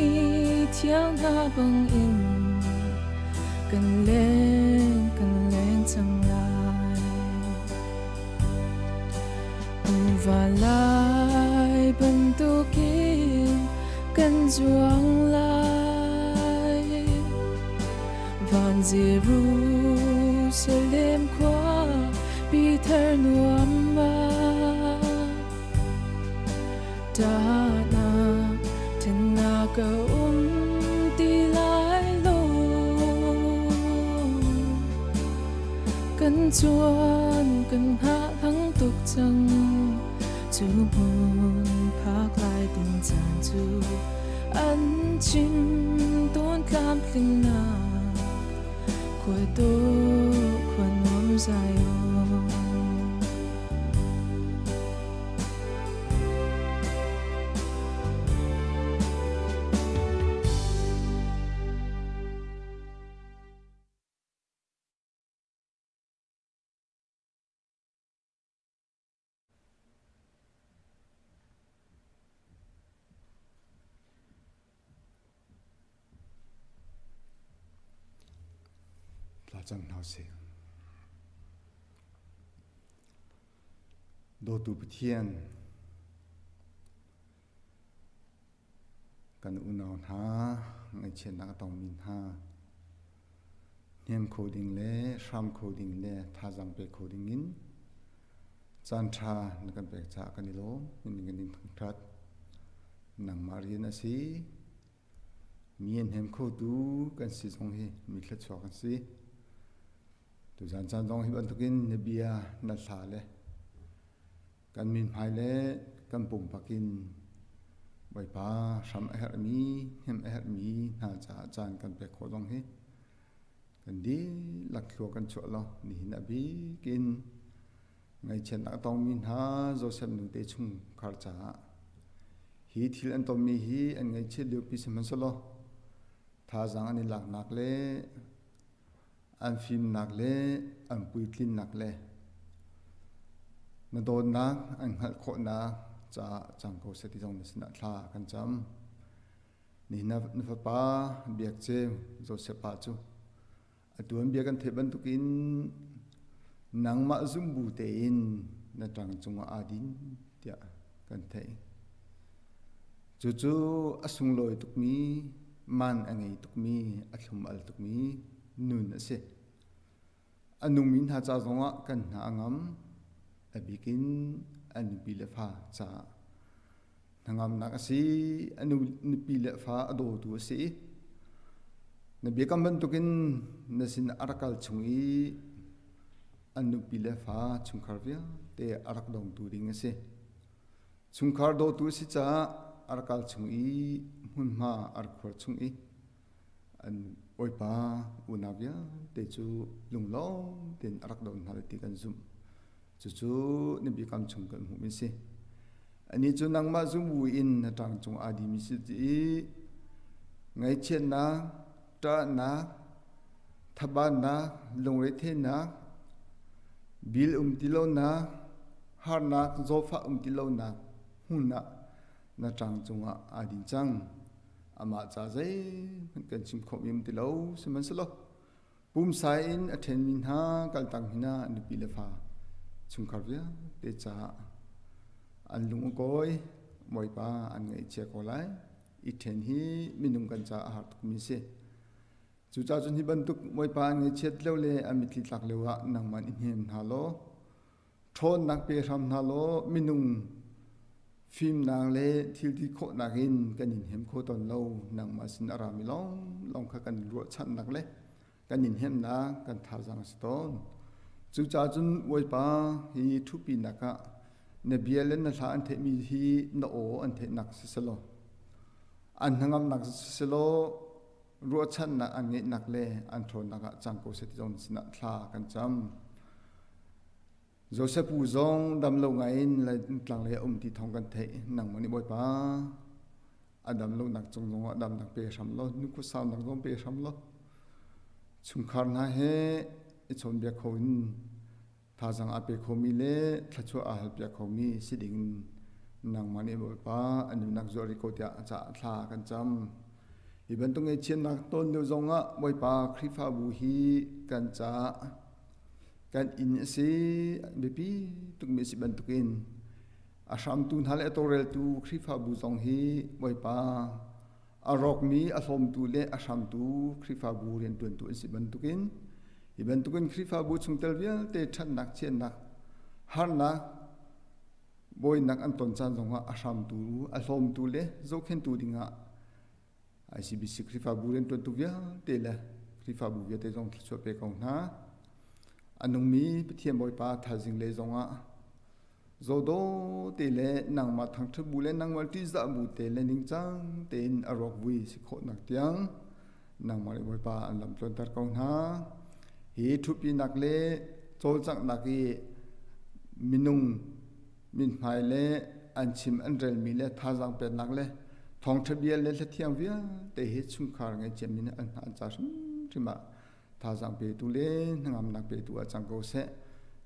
thiang na băng in cần lên chẳng lại và lại bần tu kim cần doang lại van Jerusalem qua Peter nuam ma ta na thân na ka tì lại lo cần chuan cần hạ thắng tục chẳng chú buồn phác lại tình chán chú anh chim tuôn làm tình na khôi tô khuôn nuông dài on Chẳng nào sẽ đồ tụ bì thiên cần u nào ha ngày trên đã tòng min ha niệm coding lệ sham coding lệ tha giang pe coding in chan tha na kan pe cha kan lo min kan in thang that nang marian asi mien hem kho tu kan si song hi mi thla chwa kan si tu zan chan dong hi ban tukin ne bia na thla le kan min phai le kan pum pakin bai pa sam her mi hem her mi na cha chan kan pe kho dong hi kan di lak thlo kan chwa lo ni na bi kin ngai chen na tong min ha Joseph nu te chung khar cha hi thil an tom mi hi an ngai che liu pi sem so lo tha jang ani lak nak le an phim nak le an pui tlin nak le na don nak an hal kho na cha chang ko se ti jong na thla kan cham ni na fa pa biak ceu Joseph pa chu atuan biak kan theban tukin nangma zumbu te in na tang chunga adin tia kan thei chu chu asung loi tukmi man angai tukmi athum al tukmi nun ase anung min ha cha zonga kan na angam abikin anu pile pha cha nangam nak asi anu pile pha ado tu ase na bekam ban tukin nasin arakal chungi anu pile pha chungkharvia te arak dong tu ring ase chungkhar do tu si cha arakal chungi hunma arkhor chungi an oipa unavia te chu lunglong ten arak dong halati kan zum chu chu ni bekam chung kan hu mi se ani chu nangma zum wu in na tang chung adi mi si ti ngai chen na ta na thaba na longre the na bil tilo na har na zofa tilo na huna na trang chunga adin chang ama cha zai man kan chim khom im ti lo seman selo pum sai in athen min ha kal tang hina ni pi le fa chung kharvia te cha an lung koi moi pa an ngai che ko lai I then hi minung kan cha har tuk mi se chu cha chun hi ban tuk moi pa ngai chet lo le amit li tlak lewa nang man in hem na lo thon nak pe ram na lo minung phim nang le thil di kho nakin kan in hem kho ton lo nang ma sin ara mi long kha kan ro chan nak le kan in hem na kan tha jang ston chu cha chun moi pa hi thu pi naka ne bialen na tha an the mi hi na o an the nak se selo an hangam nak se lo ro chan na an nge nak le an thon naka chang ko se ti jong sina thla kan cham Joseph Uzong dam lo ngain la tlang le ti thong kan the nang mani boy pa adam lo nak chung jong adam nak pe sam lo nu ko sam nak jong pe sam lo chung khar na he I chon bia khoin tha jang a pe khomi le thachu a hal bia khomi siding nang mani boy pa anu nak zo ri ko tia cha thla kan cham iban tung e chen nak ton lo jong a boy pa khrifa bu hi kan cha kan in se bepi tuk me si bantukin asham tu hal etorel tu khrifa bu jong hi moi pa arok mi asom tu le asham tu khrifa bu ren tun tu si bantukin I bantukin khrifa bu chungtel vial te than nak chen nak har na boy nak an ton chan jong asham tu asom tu le zo khen tu dinga ICBC khrifa bu ren tun tu via te la khrifa bu via te jong chho pe kong na anung mi pathiam boy pa thajing le zonga zodo te le nang ma thang thu bu le nang wal ti za bu te le ning chang ten arok wi si kho nak tiang nang ma le boy pa an lam tlon tar kong ha hi thu pi nak le chol chak nak I minung min phai le an chim an rel mi le thajang pe nak le thong thabial le thiam via te hi chung khar ngai chem min an cha rim tha jang pe tu le ngam nak pe tu a chang ko se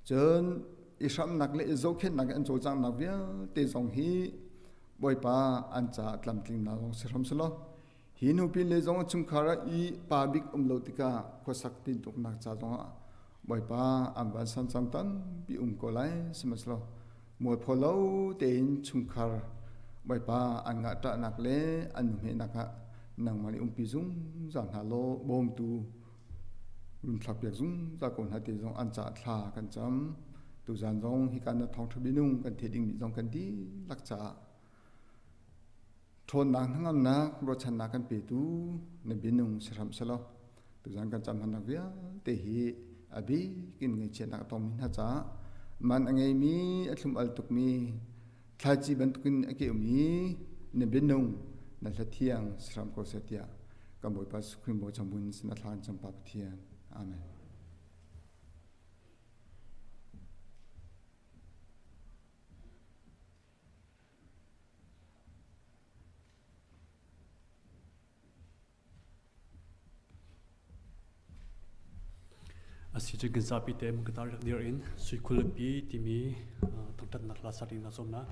chen I sham nak le zo khen nak an zo chang nak via te jong hi boy pa an cha tlam tling na jong seram selo hi nu pi le jong chung khara I pa bik lo tika ko sak tin tuk nak cha jong boy pa am ban san chang tan bi ko lai simaslo moi pholo te in chung khar boy pa an nga ta nak le an me naka nang mani pi jung jan ha lo bom tu run thlak piak zum za kon ha te jong an cha thla kan cham tu jan jong hi kan na thong thbinung kan theding mi jong kan di lak cha thon nang ngam na ro chan na kan pe tu ne binung seram selo tu jan kan cham han na via te hi abi kin ngai chen na tom min ha cha man angai mi athum al tuk mi thaji ban tukin ake mi ne binung na thathiang seram ko setia kam boy pa sukhrim bo chambun sina thlan cham pa pathian Amen. Asih juga zapi te mungkin dia in suikul lebih timi tentang nak lasari nasomna.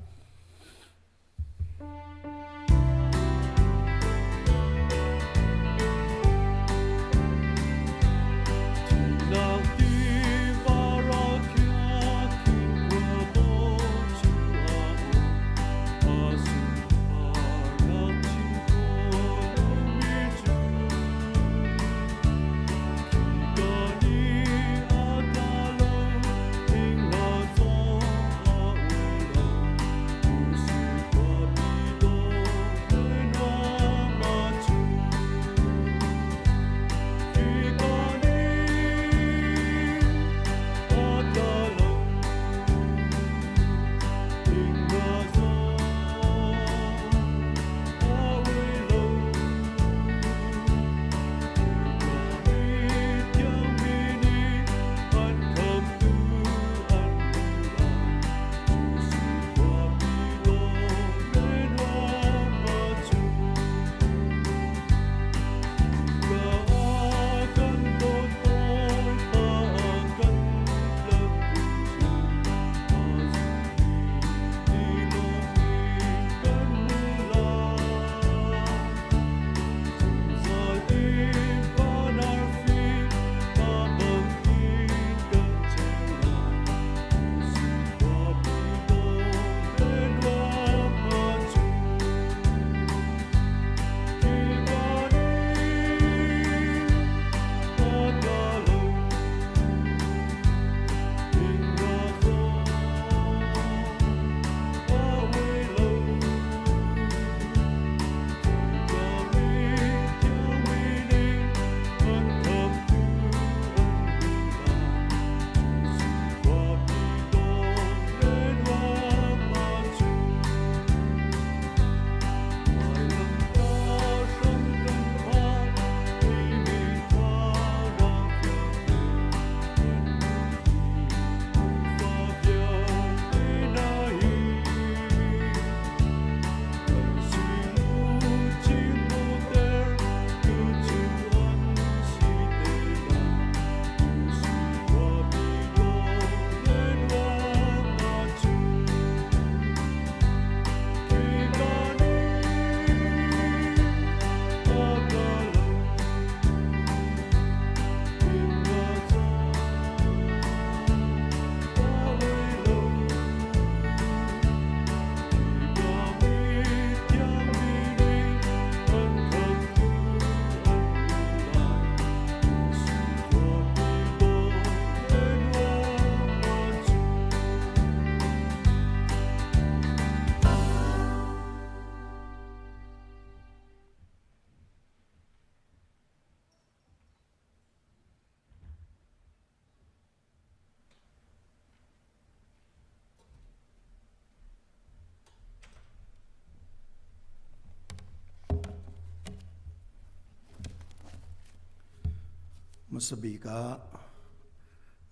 มัสบีกะ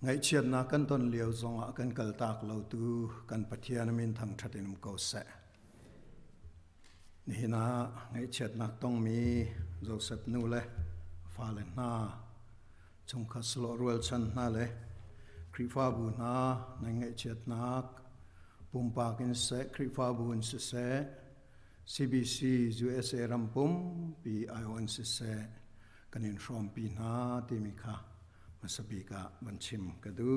ไงเชียนนักกันต้นเลี้ยวซองกันกัลตากเหล่าตูกันปะเทียนมินทางทัดนิมเกาเสนี่นะไงเชียนนักต้องมีโจเซฟนูเลฟาเลนนาจงคัสโลรัวลชันนาเลคริฟาบูนาในไงเชียนนักปุ่มปากินเสคริฟาบูนเส CBC USA รัมปุมปีไอโอนเสกันอินฟรอมปีนาติมิค่ะมาสบีกะบัญชิมกระดู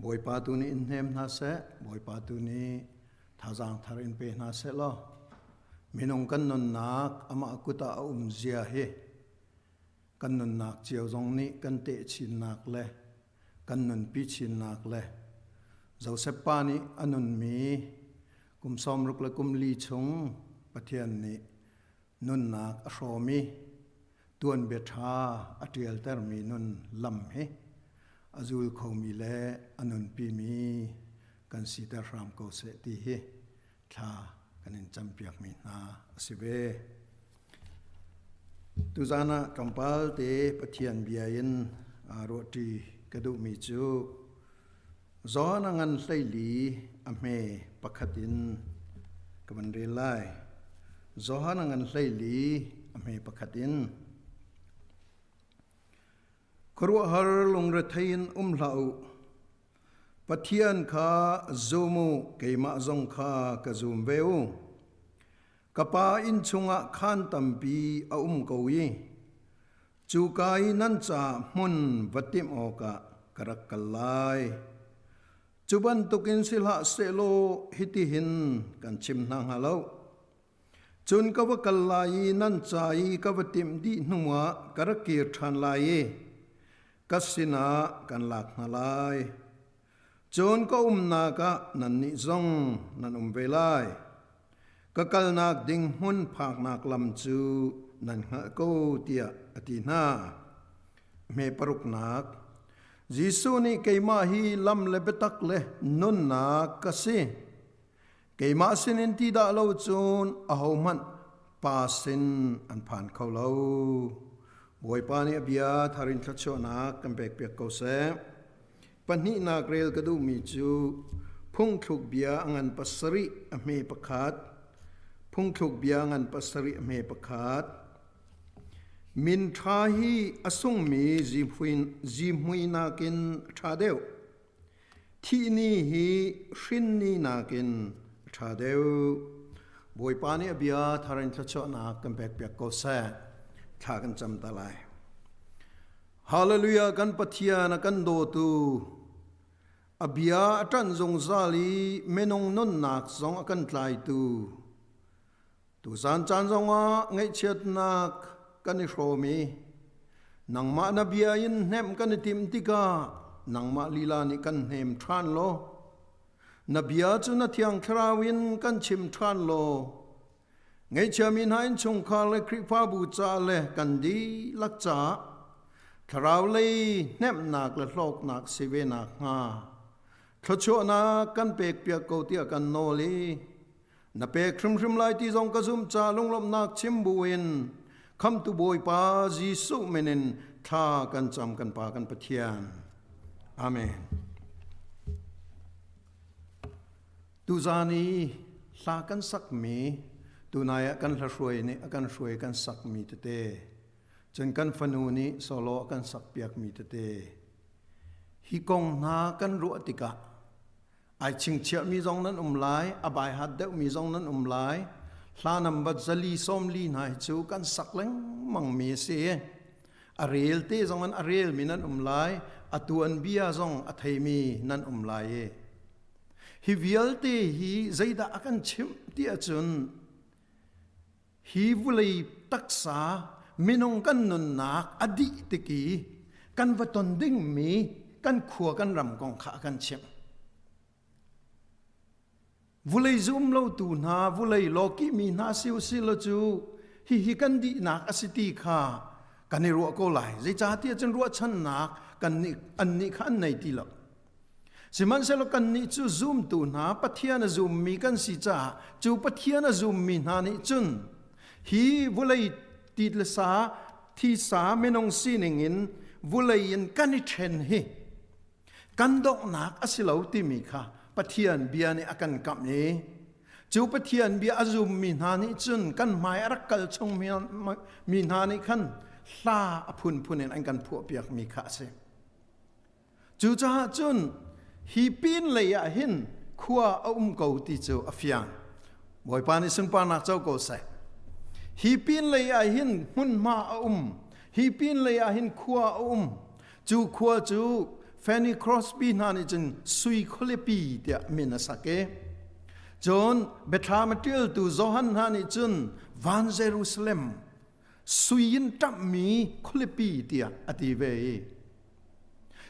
บอยปาตูนี้อินเทมนาเสบอยปาตูนี้ท่าจางทารินเปนาเสล้อมินงกันนนนักอามากุตาเจียเฮกันนนนักเจียวจงนี้กันเตชินนักเล่กันนนปีชินนักเล่เจ้าเสปานี้อนุนมีกุมซอมรุกและกุมลีชงปะเทียนนี้นนนักอโรมีตัวนเบทาอัตเอลเตอร์มีนุนลำเฮอาจูลเขามีเล่อนุนปีมีกันสีตารามเกาเสตีเฮทากันอินจำเปียกมีนาสิเวตุจานะกำปัลเตปะเทียนเบียนอารตีกระดูมีจูจอนังันไลลีอเมปะขัดินกับมันเรลัยจอนังันไลลีอเมปะขัดินครัวฮาร์ลงระทัยนเหลาปะเทียนข้าซูมูเกยมาจงข้ากะซูมเววกะปาอินชุงะขันตัมปีกวีจูกายนันจามุนวัติมโอกะกรักกลายจุบันตุกินสิลาเซโลฮิติหินกันชิมนางฮาเลาจุนกวกลายนันจายกวติมดีนัวกรักเกียรทันลายกัสินากันหลักนาลายจนก็นากะนันนิจงนันเวลายกะกัลนักดิ่งหุนภาคนักลำจูนันหะกูเตียอตินาเมปรุกนักยิสุนีเกยมาฮีลำเลเบตักเลนุนนักกสิเกยมาสินินติดาเลวจูนอาหูมันปาสินอันผ่านเขาเลวบอยปานีเบียทารินทัชโชนักกันเบกเปียกเกาเสปนินักเรลกระดูมีจูพุ่งถูกเบียงันปัสริอเมปขาดพุ่งถูกเบียงันปัสริอเมปขาดมินทาฮีอสุงมีจิมุยนากินชาเดวที่นี่ฮีชินนีนากินชาเดวบอยปานีเบียทารินทัชโชนักกันเบกเปียกเกาเสข้ากันจำตะไลฮาเลลูยากันปะเทียนกันโดตูอเบียจันจงซาลีเมนงนนนักจงกันไลตูสานจันจงว่าไงเชิดนักกันนิโรมีนังมานาเบียยินเนมกันติมติกานังมาลีลานิกันเนมทรานโลนเบียจุนเทียงคราวินกันชิมทรานโลไงเชื่อมินหายชงคาเลคริฟาบูจาเลกันดีลักจ่าคราวเลยเนมนักและโลกนักสิเวนักงาทชวนักกันเปกเปียกเกาเตียกันโนลีนับเปกครึมไลที่จงกระซุมจ่าลงลมนักชิมบุญคำตุบอยปาจิสุเมนินท่ากันจำกันปากันปะเทียนอาเมนตุจานีลากันสักมีตัวนายกันละรวยนี่กันรวยกันสักมีเตจนกันฟนูนี้โซโลกันสักเปียกมีเตฮิกงนากันรัวติกะไอชิงเชียมีจงนั้นลายอบายหัดเดวมีจงนั้นลายลานำบัดจลีส้มลีนายจูกันสักเล้งมังมีเสียอาเรียลเตจงนั้นอาเรียลมีนั้นลายอตัวอันเบียจงอัทยมีนั้นลายฮิวิลเตฮีใจดากันชิมเตียจุนฮีวุลีตักษามินงกันนุนนักอดีตกีกันวัตนดิ่งมีกันขัวกันรำกองขากันชิมวุลีซุมโลตูนาวุลีโลกิมีนาซิวซิลจูฮิกันดีนักอสิติขากันในรัวก็ไหลใจจ่าเตียจนรัวชันนักกันนี่อันนี้ขันในที่หลอกสิมันเสลกันนี่จูซุมตูนาปะเทียนซุมมีกันสิจ่าจูปะเทียนซุมมีนานี่จุนฮีวุลีติดลสาที่สาเมนงซีนิงิน วุเลยยันกันนิเทนฮีกันดอกนักอสิลาวติมีค่ะปะเทียนเบียนี่อากันกับนี้จูปะเทียนเบียอาจุมมีนานี่จุนกันหมายรักกัลชงมีนานี่ขันลาอพุนพุนอันกันพวกเปียกมีค่ะเสจูจ้าจุนฮีปีนเลยอะหินขัวเกาติจูอฟยังบ่อยปานิสุนปานักเจ้าโกเสฮีปีนเลยอะหินหุ่นมาฮีปีนเลยอะหินขัวจูขัวจูแฟนนี่ครอสบีนานี่จุนสุยคลิปีเดียมินาสักเกจนเบทามาเทียลตูโจฮันฮานิจุนวันเยรูซาเล็มสุยินตับมีคลิปีเดียอติเว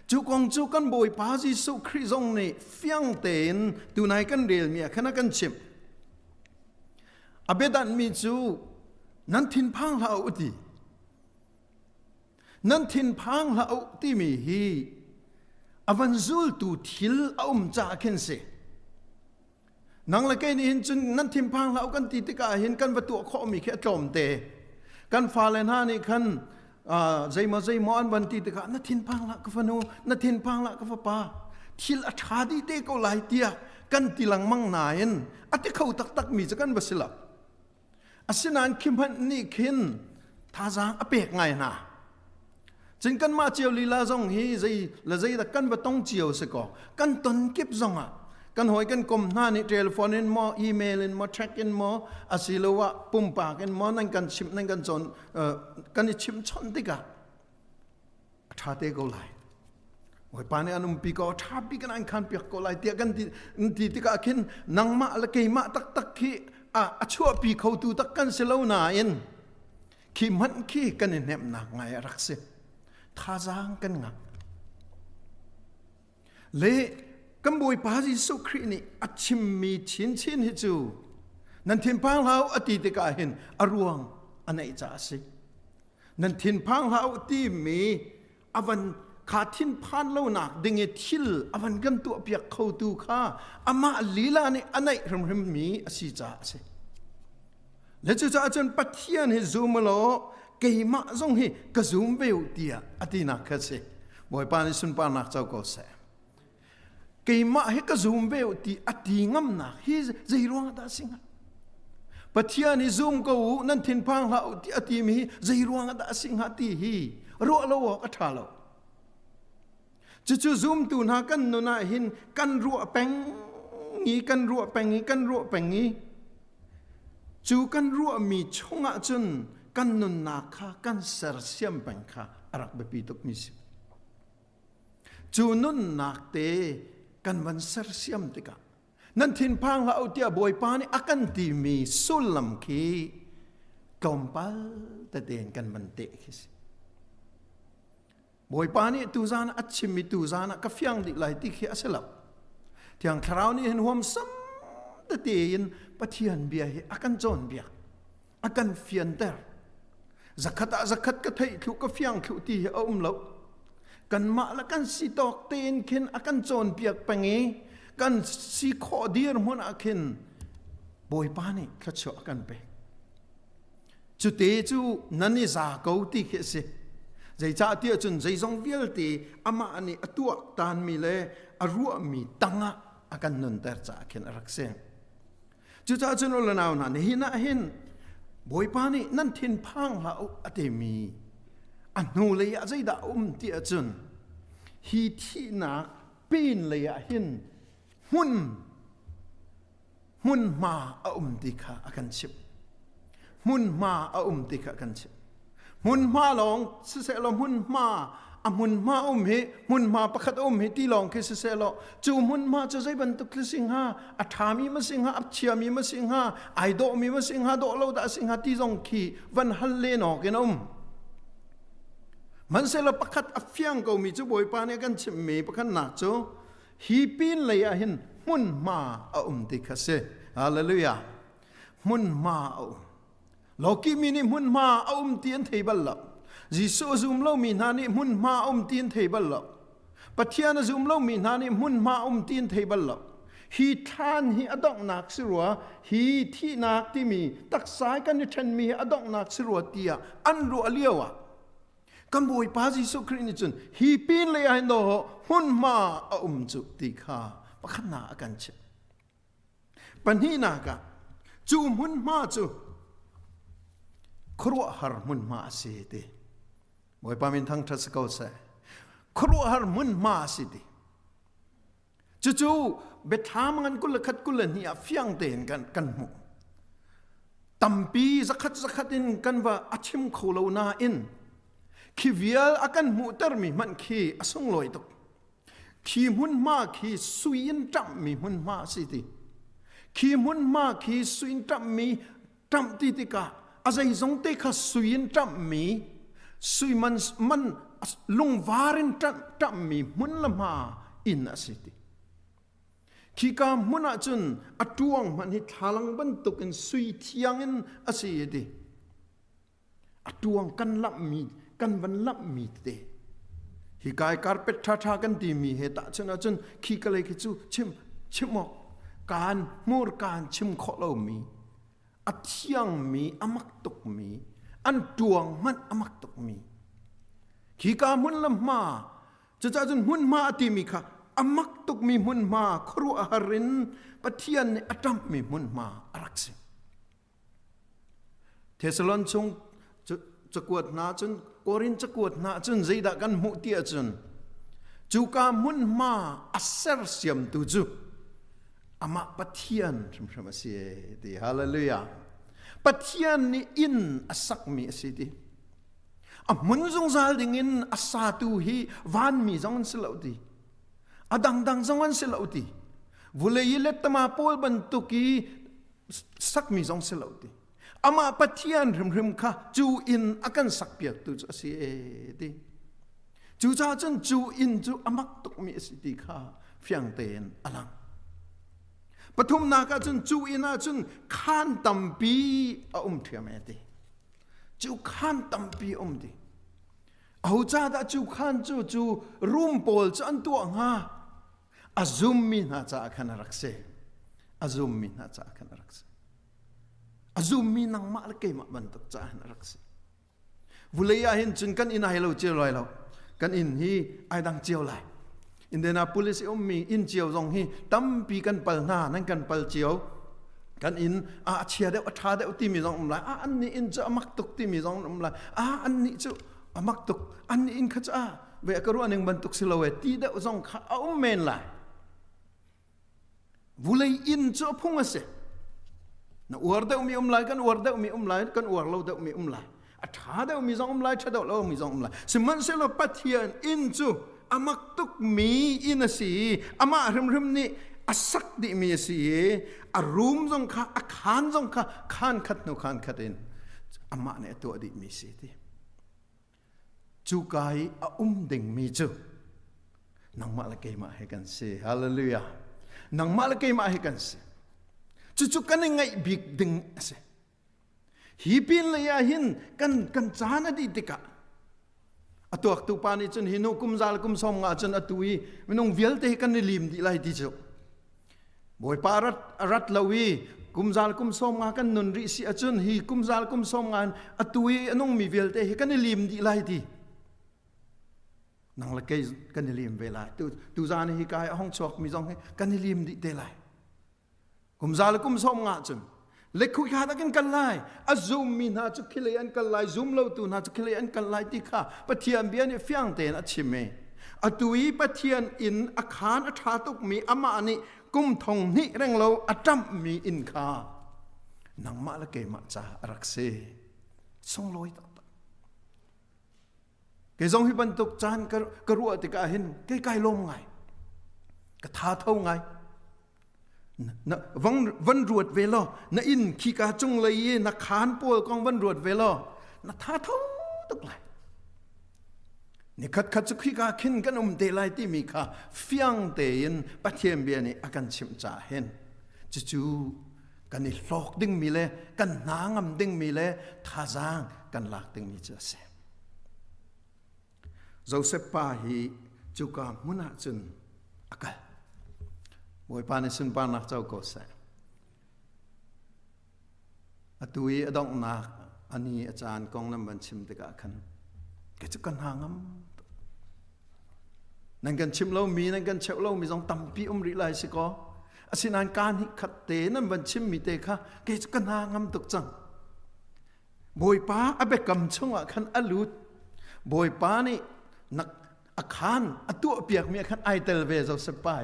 จูกองจูกันบอยปาจิสุคริซงนี่ฟียงเตนตูนายกันเรียลมีขณะกันชิมอเบดันมีจูนันทินพังลาอุตินันทินพังลาอุติมีฮีอวันซูลตูทิลจ่าเข็นเสนังละเกนี่เห็นจนนันทิมพังเรากันตีติกาเห็นกันวัตถุข้อมีแค่จอมเตกันฟาเลนฮานี่คันใจมาอันบันตีติกานันทินพังละกฟนูนันทินพังละกฟปาทิลอัชาดีเตก็หลายเตียกันตีหลังมังนายนอัติเขาตักมีจะกันบสิลับอาศินานคิมพันนี่คินท่าจางอเปกไงนะจึงกันมาเจียวลีลาจงฮีใจละใจตะกันว่าต้องเจียวสกอกันตนเก็บจงกันหอยกันกลมหน้านี่เทเลโฟนมออีเมลมอแท็กมออาศิลวะปุ่มปากมอนั่นกันชิมนั่นกันจนกันนี่ชิมชนติกะท่าเตก็ไหลหอยปานนี่อันปีก็ท่าปีกันอันคันเปียกก็ไหลเตียกันที่ติกะขินนังมาละเกยมาตักขี้ชั่วปีเขาตูตักกันเสลาหนาเอ็นขี้มันขี้กันเน็บหนักไงรักเสท่าจางกันงักเละกัมบุยปาจิสุครีนี่อัจฉิมมีชินฮิจูนันทินพังเราอติติกาเห็นอรวงอันไหนจ้าสินันทินพังเราที่มีอวันขาทินพันเล่าหนักดึงทิลอวันกันตัวเปียกเข้าตูข้าอามาลีลานี่อันไหนริมมีอสิจ้าสิและจะจ้าจนปัทเทียนฮิซูมโลเกยมาจงฮิกซูมเบลเดียอตินักสิบ่อยปานิสุนปานักเจ้าก็เสเกยมาให้กระซุมเบลตีอดีงำนักฮีใจร้องตาสิงห์ปัทยานิซุมกูนั่นทินพังเราตีอดีมีใจร้องตาสิงห์ตีฮีรัวเราก็ท่าเราจู่ซุมตูนากันนุนาหินกันรัวแปงงี้กันรัวแปงงี้กันรัวแปงงี้จู่กันรัวมีชงจนกันนุนาคากันเสรเสียมแปงคาอรักเบปีตุกมิสิจู่นุนนักเตกันวันเสรเสียมติกานั่นทินพังเราเอาเตียบอยปานี่อากันตีมีสุลลัมคีกลมปัลแต่เดินกันมันเตะคิสบอยปานี่ตูจานะอัจฉิมิตูจานะก็ฟียงดิไหลติขี้อาเสลับที่อังคราวนี้เห็นหวมซ้ำแต่เตียนปะเทียนเบียอากันจนเบียอากันเฟียนเตอร์zakatก็ไทยทุกก็ฟียงทุกที่เอาเรากันมาละกันสีตอกเตียนเข็นอากันจนเบียกปังเอกันสีขอเดียร์มันอาเข็นบอยปานี่ขจรกันไปจุดเตจูนั่นนี่จากเขาที่เขสใจจ่าเตียจนใจทรงเวียลตีอามาอันนี้ตัวตานมีเลยอารัวมีตังะอากันนันเตอร์จากเข็นรักเซงจุดจ่าจนเราหนาวนั่นเห็นนะเห็นบอยปานี่นั่นทินพังเราอเตมีอันนู้เลยใจดาที่จนฮีที่นักปีนเลยหินหุ่นมาติกากันชิบหุ่นมาติกากันชิบหุ่นมาลองเสลหุ่นมาหุ่นมาเหหุ่นมาประคัดเหที่ลองคือเสลจูหุ่นมาจะใจบรรทุกสิงหาอัฐามีมาสิงหาอับเชียมีมาสิงหาไอโดมีมาสิงหาโดเราดาสิงหาที่จงขีวันฮัลเลนอกันมันเสลประคัดอัฟยังก็มีจูบอยปานกันชิมมีประคัดหนักจูฮีปีนเลยหินหุ่นมาติกาเซฮาเลลูยาหุ่นมาโลกีมีนี่หุ่นมาเตียนเทบัลละจิสูซุมเรามีนานี่หุ่นมาเตียนเทบัลละปัทยานะซุมเรามีนานี่หุ่นมาเตียนเทบัลละฮีทานฮีอดอกนักสิรัวฮีที่นักที่มีตักสายกันนี่ฉันมีอดอกนักสิรัวเตียอันรัวเลี้ยว กันบอยปาจิสุครินิจุนฮีปีนเลยไอ้โนหุ่นมาจุติขาปะขนากันเชปัญหากะจูหุ่นมาจูครัวหาร์หุ่นมาสิดีบอยปามินทั้งทัศกาวเสครัวหาร์หุ่นมาสิดีจู่เบ็ดทามันกุลขัดกุลนี่เฟียงเตนกันหมู่ตัมปีสักขัดอินกันว่าอาชิมโคโลนาอินขีเวียลอากันหมู่เตอร์มีมันขีอสงลอยตกขีหุ่นมาขีสุยนจับมีหุ่นมาสิดีขีหุ่นมาขีสุยนจับมีจับติติกาอาศัยสงเตขสุยนจับมีสุยมันลงวารินจับมีหุ่นละมาอินอสิดีขีกามุนาจุนอตวงมันหิทาลังบันตุกินสุยเทียงอินอสิดีอตวงกันลับมีกันวันลับมีเตฮิกายการเป็ดท่ากันดีมีเหตุจนจนขีกะเลยคิจูชิมอกการมูรการชิมขอเรามีอัดเทียงมีอมักตุกมีอันตวงมันอมักตุกมีขีกามุนละมาจะจนหุ่นมาตีมีค่ะอมักตุกมีมุนมาครัวอาหารินปะเทียนในอัตมมีมุนมาอรักษิเทสลอนชงจะกวดนาจนโกรินจะกวดนาจนใจดักันมุเตียจนจูกามุนมาอัสเซอร์เซียมตุจูอามาปะเทียนสมสมเสียดีฮาเลลูยาปะเทียนนี่อินอสักมีสิดีมุนจงซาลดิงินอสาตูฮีวานมีจงสลาวดีดังจงวันสลาวดีวุเลยยิเลตมาโพลบันตุกีสักมีจงสลาวดีอามาปะเทียนริมค่ะจูอินอากันสักเปียกตุจะเสียดีจูจ้าจนจูอินจูอามักตุกมีสิดีค่ะเฟียงเตนอลังปฐุมนาคาจนจูอินาจนขานตัมปีเทียมเอดีจูขานตัมปีดีเอาจ้าดาจูขานจูรูมโพลจันตัวงาอาซุมมินาจ้าขันรักเซอาซุมมินาจ้าขันรักเซอาซุมมินังมาลเกยมาบันตุกจ้าขันรักเซวุเลยาเห็นจนกันอินไฮเราเจียวลอยเรากันอินฮีไอดังเจียวลายอินเดนาโพลิสมีอินเจียวจงฮีตั้มปีกันเปิลหน้านั่นกันเปิลเจียวกันอินเชียเดวท้าเดวตีมีจงลายอันนี้อินจะมักตุกตีมีจงลายอันนี้จะมักตุกอันนี้อินขจ้าเวกรู้อันหนึ่งบันตุกสิลาเวตีเดวจงข้าเมนลายวุเลยอินจะพุ่งมาเสนะอวดเดวมีลายกันอวดเดวมีลายกันอวดเราเดวมีลายท้าเดวมีจงลายท้าเดวเรามีจงลายสมันเสลปัทเทียนอินจูอามักตุกมีอินสีอามาริมนี่อาศักดิมีสีอารูมจงข้าอาขานจงข้าขานขัดนุขานขัดอินอามาเนี่ยตัวดิมีสีที่จูกายดิ่งมีจูนังมาละเกยมาให้กันสิฮาเลลูยานังมาละเกยมาให้กันสิจู่กันยังไงบิ๊กดิ่งสิฮีปินเลยหินกันจานอดีตกะตัวตุปานิจนหินุกุมซาลกุมสมงาจนตุยมันองเวลเตกันในลิมดีไลดิจูบอยปารัตลวีกุมซาลกุมสมงากันนุนริสิอจนฮีกุมซาลกุมสมงานตุยนองมีเวลเตกันในลิมดีไลดีนังละเกยกันในลิมเวลาตูจานฮีกายห้องชอกมีจงกันในลิมดีเตไลกุมซาลกุมสมงาจนเล็กคุยขาดกันกันไล่อาซูมมีน่าจะคิเลอันกันไล่ซูมเราตัวน่าจะคิเลอันกันไล่ที่ข้าปะเทียนเบียนี่เฟียงเตนอัชิเมอตุยปะเทียนอินอาคารอัฐาตุกมีอามานี่กุมทงนี่เร่งเราอัจำมีอินข้านังมาละเกมาจ่ารักเซส่งลอยตัดเกยส่งให้บรรทุกจานกระรัวติกาเห็นใกล้ๆลมไงกระทาเท่าไงนะวันรวดเวลานะอินขีกาจงเลยนะขานปวลกองวันรวดเวลานะท่าเท่าตุกเลยนี่ขัดจุขีกาขินกันเตลัยที่มีข้าเฟียงเตยนปะเทียมเบียนี่อากันชิมจ่าเห็นจู่กันนี่หลอกดึงมีเลยกันนางมดึงมีเลยท่าจางกันหลักดึงมีเจอเสโจเซปปาฮีจูกามุนาจุนอากัลบอยปานิสุนปานักเจ้าก็เสอตุยอดองนักอันนี้อาจารย์กองน้ำบัญชิมตะกะขันแก จะกันหางนั่นกันชิมเล่ามีนั่นกันเชาเล่ามีสองตั้มปีริไลสิก็สินานการหิขัดเตนั่นวันชิมมีเตค่ะเกจะกันหางตุกจังบอยป้าอเบกำชงอ่ะขันอลุดบอยป้านี่นักอาคารตัวเปียกมีขันไอเตลเวเจ้าเสปาย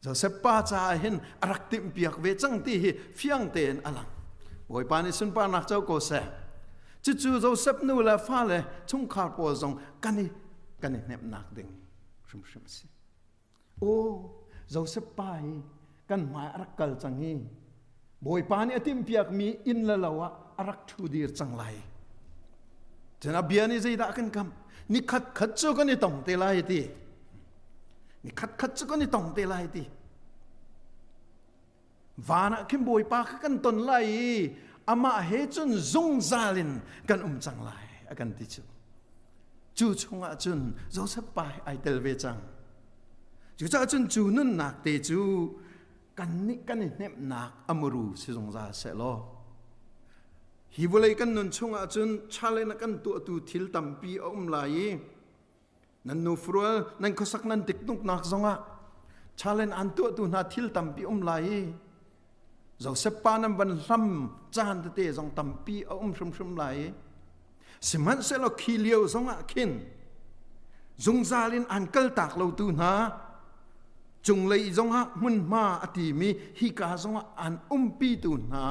เจ้าเสปาจ่าเห็นรักติมเปียกเวจังที่เฟียงเตนอลังบอยป้านี่สุนป้านักเจ้าโกเสจู่ๆเจ้าเสปนูละฟ้าเลยชงขาดปวดทรงกันนี่เน็บหนักดึงชุมสิโอ้เจ้าเสปายกันหมายรักกัลจังฮีบอยป้านี่ติมเปียกมีอินละละวะรักทูดีจังไรจะนับเบียนี่ใจด่ากันคำนี่ขัดจูกันนี่ต้องเตลัยตีนี่ขัดจูกันนี่ต้องเตลัยตีวานะคิมบอยปากกันตนไลอามาเฮจุนซงซาลินกันจังไรกันติจูชงอาจุนโจเซปไปไอเตลเวจังจูจ้าจุนจูนุ่นหนักเตจูกันนี่เน็บหนักอมรูสิซงซาเสลอฮิวเลยกันนุนชงอาจุนชาเลนกันตัวทิลตัมปีลายนันนูฟรัวนันก็สักนันติกนุกนักซงอ่ะชาเลนอันตัวนาทิลตัมปีลายเจ้าเสปานันบันลำจานเตะซงตัมปีชมลายสมันเสลอขี้เลี้ยวซงอ่ะขินจงซาลินอันเกลตักเราตูนาจงเลยจงฮะมุนมาอติมีฮิกาจงอันปีตุนา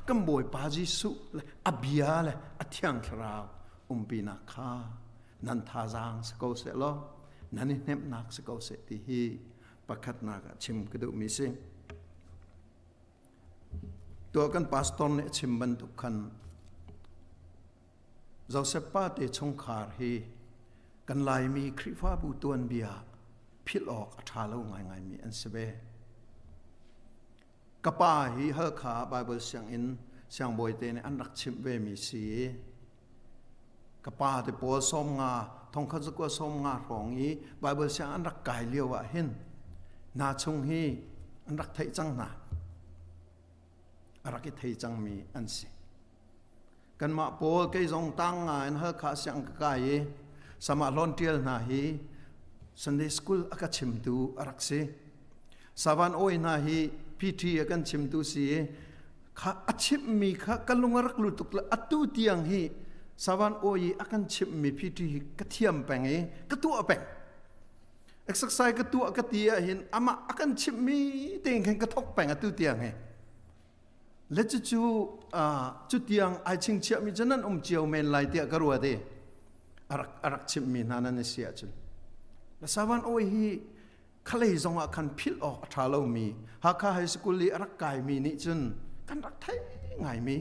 กัมบอยปาจิสุเลยอบิยาเลยอธิยังคราวปีนักข้านันทาจังสกอเสลอนันนี่เนมนักสกอเสติฮีประคัดนักชิมกระดูมิสิตัวกันปาสตอนเนี่ยชิมบรรทุกขันเจ้าเสปาเตชงคาร์ฮีกันลายมีคริฟ้าบูตวนเบียพิลออกทาเล่าง่ายมีอันเสเบกป้าฮีเฮขาไบเบิลเสียงอินเสียงบอยเตนอันรักชิมเวมีสีกป้าเตปัวสมงาทองขัดสกัวสมงารองฮีไบเบิลเสียงอันรักกายเลี้ยวะเห็นนาชงฮีอันรักไทยจังนารักไทยจังมีอันสิกันมาปัวเกยจงตั้งงานเฮขาเสียงกายสมาลอนเทียลนาฮีSunday school akan cimtu arakse savan oi nahi PT akan cimtu si kha achim mi kha kalungarak lutuk la atu tiang hi savan oi akan chim mi PT kathiam pengi katua peng exercise katua katia hin ama akan chim mi teng kan kathok peng atu tiang he le chu tiang ai ching chia mi janan chiao men lai tia karua de arak chim mi nanan ne sia chunละสาวันโอ้ยฮีขเลยจงอาคันพิลออกทาเรามีหากข้าไฮสกุลลีรักกายมีนิจุนกันรักไทยไงมี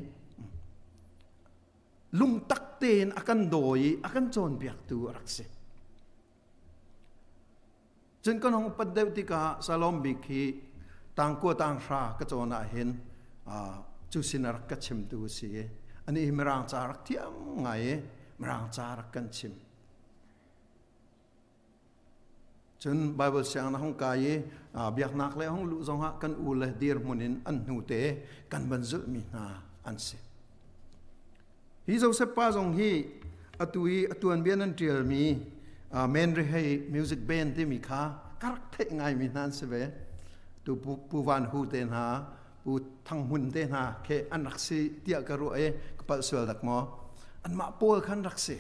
ลุงตักเตนอากันโดยอากันโจนเบียกตัวรักเสจนก็น้องปัดเดวติกาสลอมบิกีต่างกัวต่างชากระโจนอาเห็นจุสินรักกัชิมตัวเสียอันนี้มรางจารักเทียมไงมรางจารักกันชิมจนไบเบิลเสียงนะห้องกายเบียกนักเลยห้องลุจงหะกันอูเลดีร์มุนินอันหูเตกันบรรจุมีนาอันเสฮิโจเซปป้าจงฮีอตุอันเบียนันเทียลมีเมนรีให้มิวสิกแบนด์ที่มีค่ากักเทง่ายมีนั่นเสเวตัวปูวันหูเตนหาปูทั้งหุ่นเตนหาแค่อันรักสีเตียกระโรเอกปัลสวลดักมออันมาโปลขันรักสี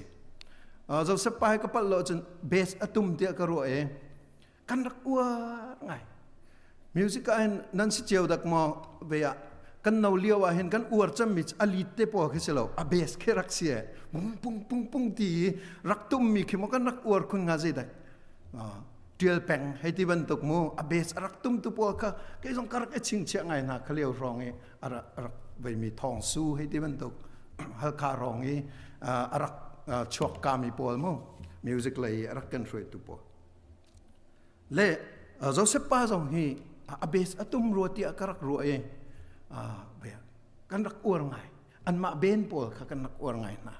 โจเซปป้าให้กปัลโลจนเบสอตุมเตียกระโรเอกันรักวัวไงมิวสิกอันนั้นสิเจียวดักมอเบียกันนาเลียวเห็นกันอวดจำมิดอลิเตปอคิเสลอาเบสแค่รักเสียปุ้งตีรักตุ้มมีขึ้นมากันรักอวดคนงาเจดักเดียลแปงให้ที่บรรทุกมูอาเบสรักตุ้มตัวปอค่ะแค่สงการแค่ชิงเชียงไงนะเขาเลี้ยวรองเอรักไปมีทองสู้ให้ที่บรรทุกฮัลคารองเอรักชวกกามีปอลมูมิวสิกเลยรักกันช่วยตัวปอเล่โจเซปป้าจงฮีอาเบสอตุมรัวตีอาการักรัวเองเบียกันรักอวดไงอันมาเบนปอลค่ะกันรักอวดไงนะ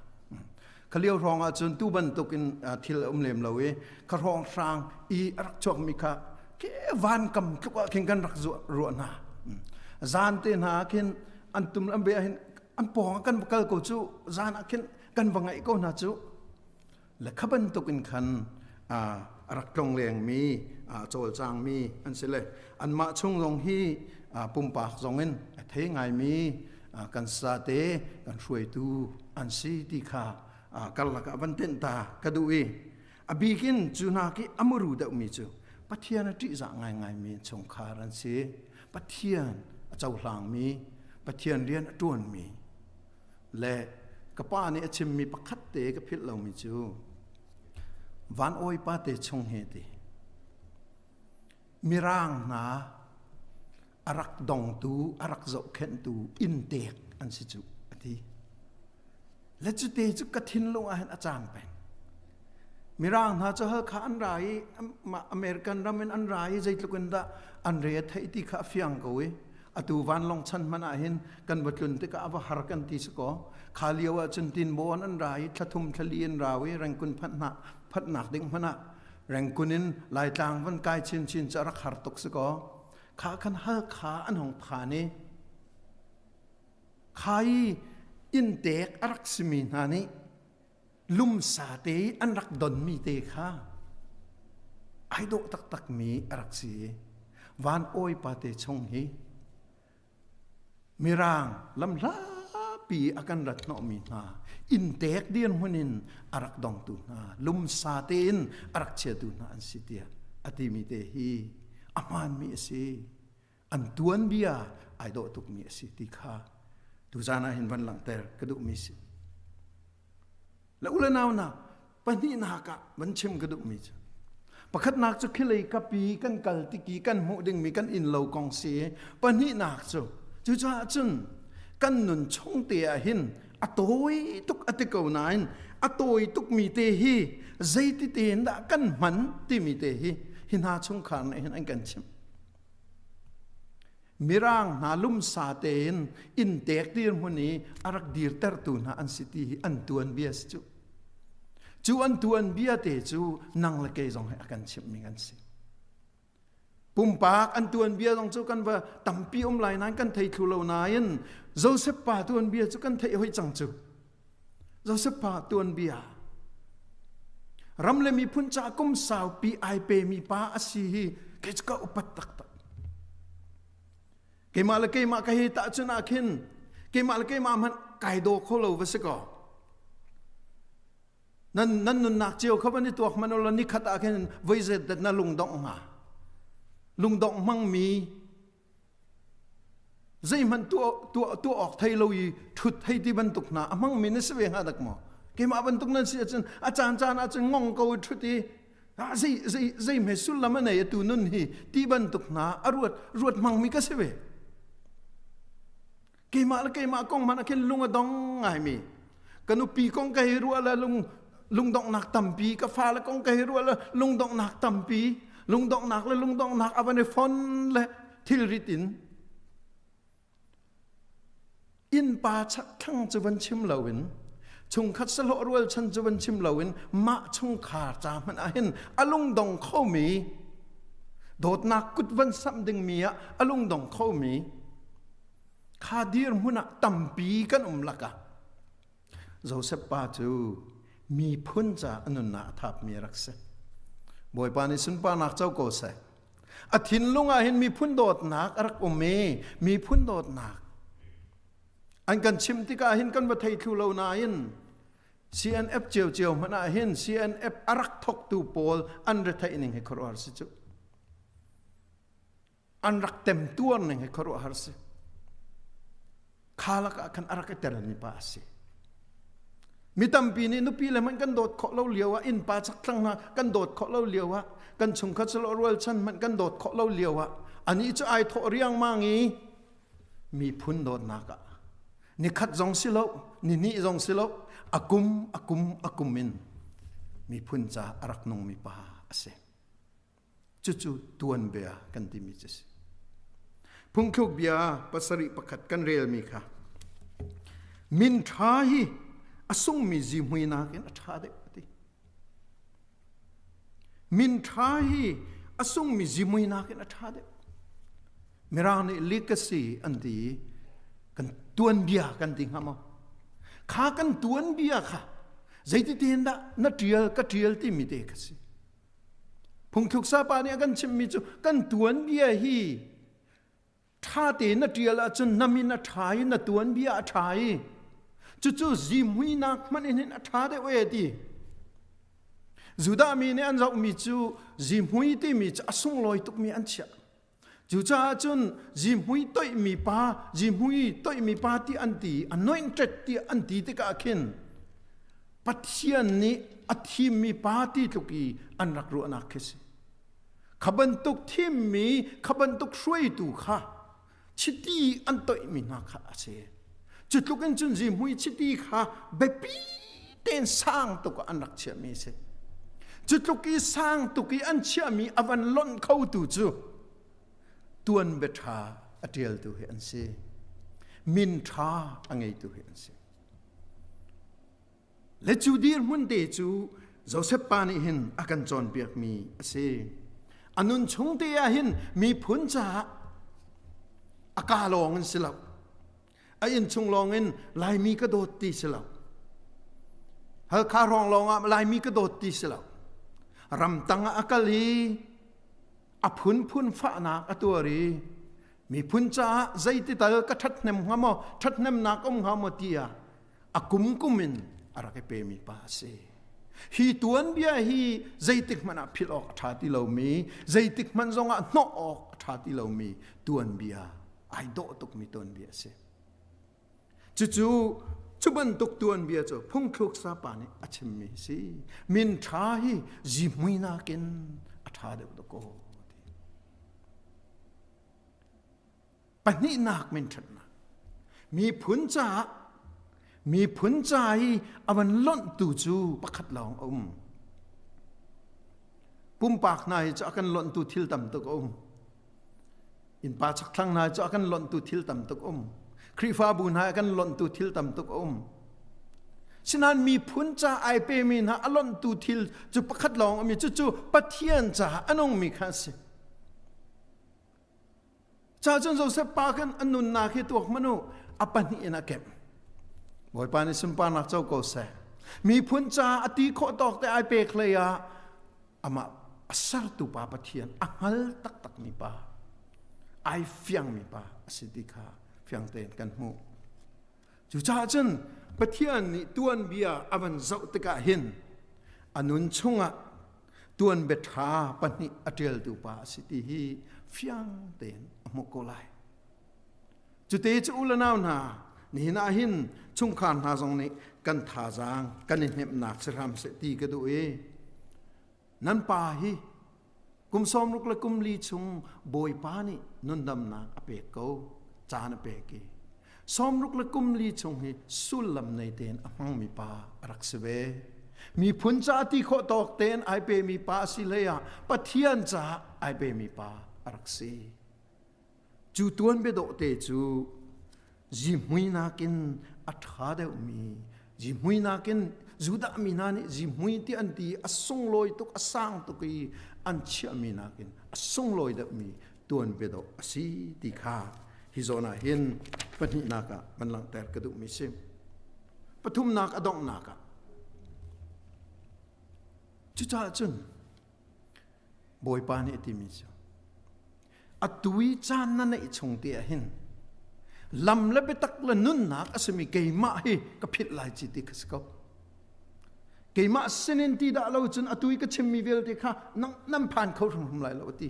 เขาเลี้ยวรองอาจนตู้บรรทุกอินทิลเลมเราเองเขารองสร้างอีรักชกมีค่ะแค่วันกำทุกว่าเข่งกันรักรัวนะจานเตนหาเข่งอันตุมลำเบียเห็นอันปองกันบุกเกลกูจูจานเข่งกันวังไงก็น่าจู และขบันตุกินคันรักตรงแรงมีโจลจางมีอันสิเลยอันมาชงลงฮีปุ่มปากจงเงินเทงไงมีกันสาเตกันช่วยตูอันซีติขากันละกับบันเตนตากระดูเอบีกินจูนากิอมรูดมีจูปัทยานที่จะไงมีชงคารันเสปัทยานเจ้าหลังมีปัทยานเรียนต้วนมีและกป้านี่ชิมมีปักขัดเตกับพิษเรามีจูวันโอยป้าเตชงเฮติมีร่างนาอารักดองตูอารักโจเข็นตูอินเตกอันสิจูอธิและจุดเตจุกระทินลงอาหารอาจารย์เป็นมีร่างนาจะเฮขาอันไรอเมริกันรามินอันไรใจตะกันดาอันเรียไทยที่ข้าฟิยังกวยอตูวันลงชันมันอาหินกันบัดลุนติกาอวหารกันที่สกอขาเลียวจนตินโบนอันไรทะทุมทะเลียนราวีแรงกุนพัดหนักดิ่งพนะแรงกุนินลายต่างวันกายชินจะรักหารตกสกอขาคันเฮขาอันของผานี้ขายอินเตกอรักสมีนานี้ลุมสาเตอันรักดนมีเตข้าไอโดตักมีอรักสีวานโอยปาเตชงฮีมีร่างลำลาปีอากันรัตนมีนาอินเตกเดียนหัวนินอารักดองตุนาลุมซาเตนอารักเชตุนาอันสิเตียอติมีเตฮีอามานมีสิอันตวนเบียไอโดตุกมีสิติข้าตุจานาเห็นวันหลังเตอร์กระดูกมีสิแล้วอุลนาวนาปนินากะมันชิมกระดูกมีจ้ะประคัดนักจะคิเลยกับปีกันกัลติกีกันหูดึงมีกันอินโลกองเสียปนินักจ้ะจุจ้าจุนกันนุนชงเตียหินอโตยตุกอติเกานายอโตยตุกมีเตฮีใจติเตนดะกันมันติมีเตฮีหินหาชงขานหินอันกันชิมมิร่างนาลุมซาเตนอินเตกดีร์มันนี้อารักดีร์เตอร์ตูนอันสิตีอันตวนเบียสจูอันตวนเบียเตจูนังละเกยจงให้อากันชิมมีกันสิปุ่มปากอันตวนเบียจงจูกันว่าตั้มปีลายนั้นกันไทยทุเลวนายนโจเซปปาตวนเบียจูกันไทยห้อยจังจูโจเซปปาตวนเบียรำเลมีพุนจากุมสาวปีไอเปมีป้าอาศีเกจก็อุปตักเกมาละเกมาก็เฮตาจุนาคินเกมาละเกมามันไก่โดโคโลวสกอนั่นนุนนักเจียวเขาเป็นตัวมันเรานิขัดอาคินวิเศษนั่นลุงดองมาลุงดองมั่งมีใจมันตัวออกไทยเราอีทุดไทยที่บรรทุกนามั่งมีนั่นเสวียงหัดกมอเกมาบรรทุกนั่นเสียจนอาจารย์งงกูทุดีใจไม่สุดละมันเนี่ยตัวนุ่นฮีที่บรรทุกนารวดมั่งมีก็เสวีเกมาละเกมากองมันอาคินลุงดองไงมีกันอุปีกองกะฮิรัวละลุงดองนักตั้มปีกะฟ้าละกองกะฮิรัวละลุงดองนักตั้มปีลุงดองนักละลุงดองนักอาวันในฟอนละทิลริตินอินปาชักทั้งจะวันชิมเหลวินชงคัดสโลรัวฉันจะวันชิมเหลวินมาชงขาจามันอาหินอลุงดองเข้ามีโดดนักกุดวันซ้ำดึงเมียอลุงดองเข้ามีข้าดีร์มุนักตั้มปีกันลักะโจเซปปาจูมีพุนจ่าอนุนาทับมีรักษาบ่อยปานิสุนปานักเจ้าโกเสอาทินลุงอาเห็นมีพุนโดดนักรักอเมมีพุนโดดนักอันกันชิมติกาเห็นกันว่าไทยทุเลวนายิน CNF เจียวมันอาเห็น CNF อารักทกตูโปลอันรัฐอินิงให้ครัวฮาร์สิจูอันรักเต็มตัวนึงให้ครัวฮาร์สิข้าละก็คันอารักเตอร์มีภาษีมีตั้มปีนี้นุปีเลยมันกันโดดเคาะเล่าเลียวอินปาสักครั้งนะกันโดดเคาะเล่าเลียวกันชงคัดสโลรัวชันมันกันโดดเคาะเล่าเลียวอันนี้จะไอโถเรียงมางี้มีพุนโดดนักนี่ขัดจงสิโลนี่จงสิโลอากุมมินมีพุนจ่าอารักนงมีปาเสจู่ๆตัวเบียกันที่มีจิสพุ่งคุกเบียปัสริปขัดกันเรียลมีค่ะมินทาฮีอสุงมีจิมุยนักเอ็นอัฐาเดปติมินทาฮีอสุงมีจิมุยนักเอ็นอัฐาเดมิรานีลิกซีอันดีกันตัวเบียกันติงฮะมั้งข้ากันตัวเบียค่ะ zai ti tin da na trial ka trial ti mi te kasi phung thuk sa pa ni kan chim mi chu kan tuan bia hi tha te na trial a chun namin na thai na tuan bia a thai chu chu zim hui nak man in a tha de we ti zuda mi ne an zau mi chu zim hui ti mi cha sung loi tuk mi an cha chu cha chun zim hui toi mi pa zim hui toi mi pa ti an ti anointed ti an ti te ka khin pathian ni athim mi pa ti tuki an rak ru anak khesi khaban tuk thim mi khaban tuk shroi tu kha chiti an toi mi na kha ase chutlukin chun zim hui chiti kha bepi ten sang tu ka an rak chia mi se chutluki sang tuki an chia mi avan lon khau tu chu tuan betha atial tu he an se min tha angai tu he an se le chu dir mun de chu Joseph pani hin akan chon biak mi ase anun chung te ya hin mi phun cha akalong an silaw ayin chung long in lai mi ka dot ti silaw hal kha rong long lai mi ka dot ti silaw ram tang akali a phun fa na aturi mi phun cha zaiti tal ka that nem ngamo that nem na kom ngamo tia akum kumin ara ke pe mi pa se hi tuan bia hi zaitik mana phil ok thati lo mi zaitik man zonga no ok thati lo mi tuan bia ai do tuk mi tuan bia se chu chuban tuk tuan bia cho phung thuk sa pa ni achim mi si min tha hi jimuina ken atha de do ko pani nak min thana mi phun cha hi awan lon tu chu pakhat long pum pak nai cha kan lon tu thil tam tuk in pa chak thlang nai cha kan lon tu thil tam tuk khrifa bu na kan lon tu thil tam tuk sinan mi phun cha ai pe mi na alon tu thil chu pakhat long mi chu pathian cha anong mi khase cha chon zo se pa kan anun na khi tuak manu apani ena kem boy pani sun pa nak chau ko se mi phun cha ati kho tok te ai pe khleya ama asar tu pa pathian angal tak mi pa ai fiang mi pa asidika fiang ten kan mu chu cha chon pathian ni tuan bia avan zau te ka hin anun chunga tuan betha pani atel tu pa siti hi fiang ten amukolai chu te chu ulanaw na ni na hin chung khan na zong ni kan tha jang kan hnem nak sram se ti ka du e nan pa hi kum som ruk la kum li chung boy pa ni nun dam na ape ko cha na pe ki som ruk la kum li chung hi sul lam nei ten amang mi pa rak se ve mi phun cha ti kho tok ten ai pe mi pa si le ya pathian cha ai pe mi pa rak se chu tuan be do te chu ji muina kin atha de mi ji muina kin juda mi na ni ji mui ti an ti asung loi tuk asang tu ki an chia mi na kin asung loi de mi tuan be do asi ti kha hi zona hin pani na ka man lang ter ka du mi sim pathum nak adong na ka chu cha chun boy pa ni ti mi cha atui chan na nei chung ti a hin lam le betak la nun nak asmi keima hi ka phit lai chi ti khasko keima sinin ti da lo chun atui ka chimmi vel ti kha nang nam phan khau thum lai lo ti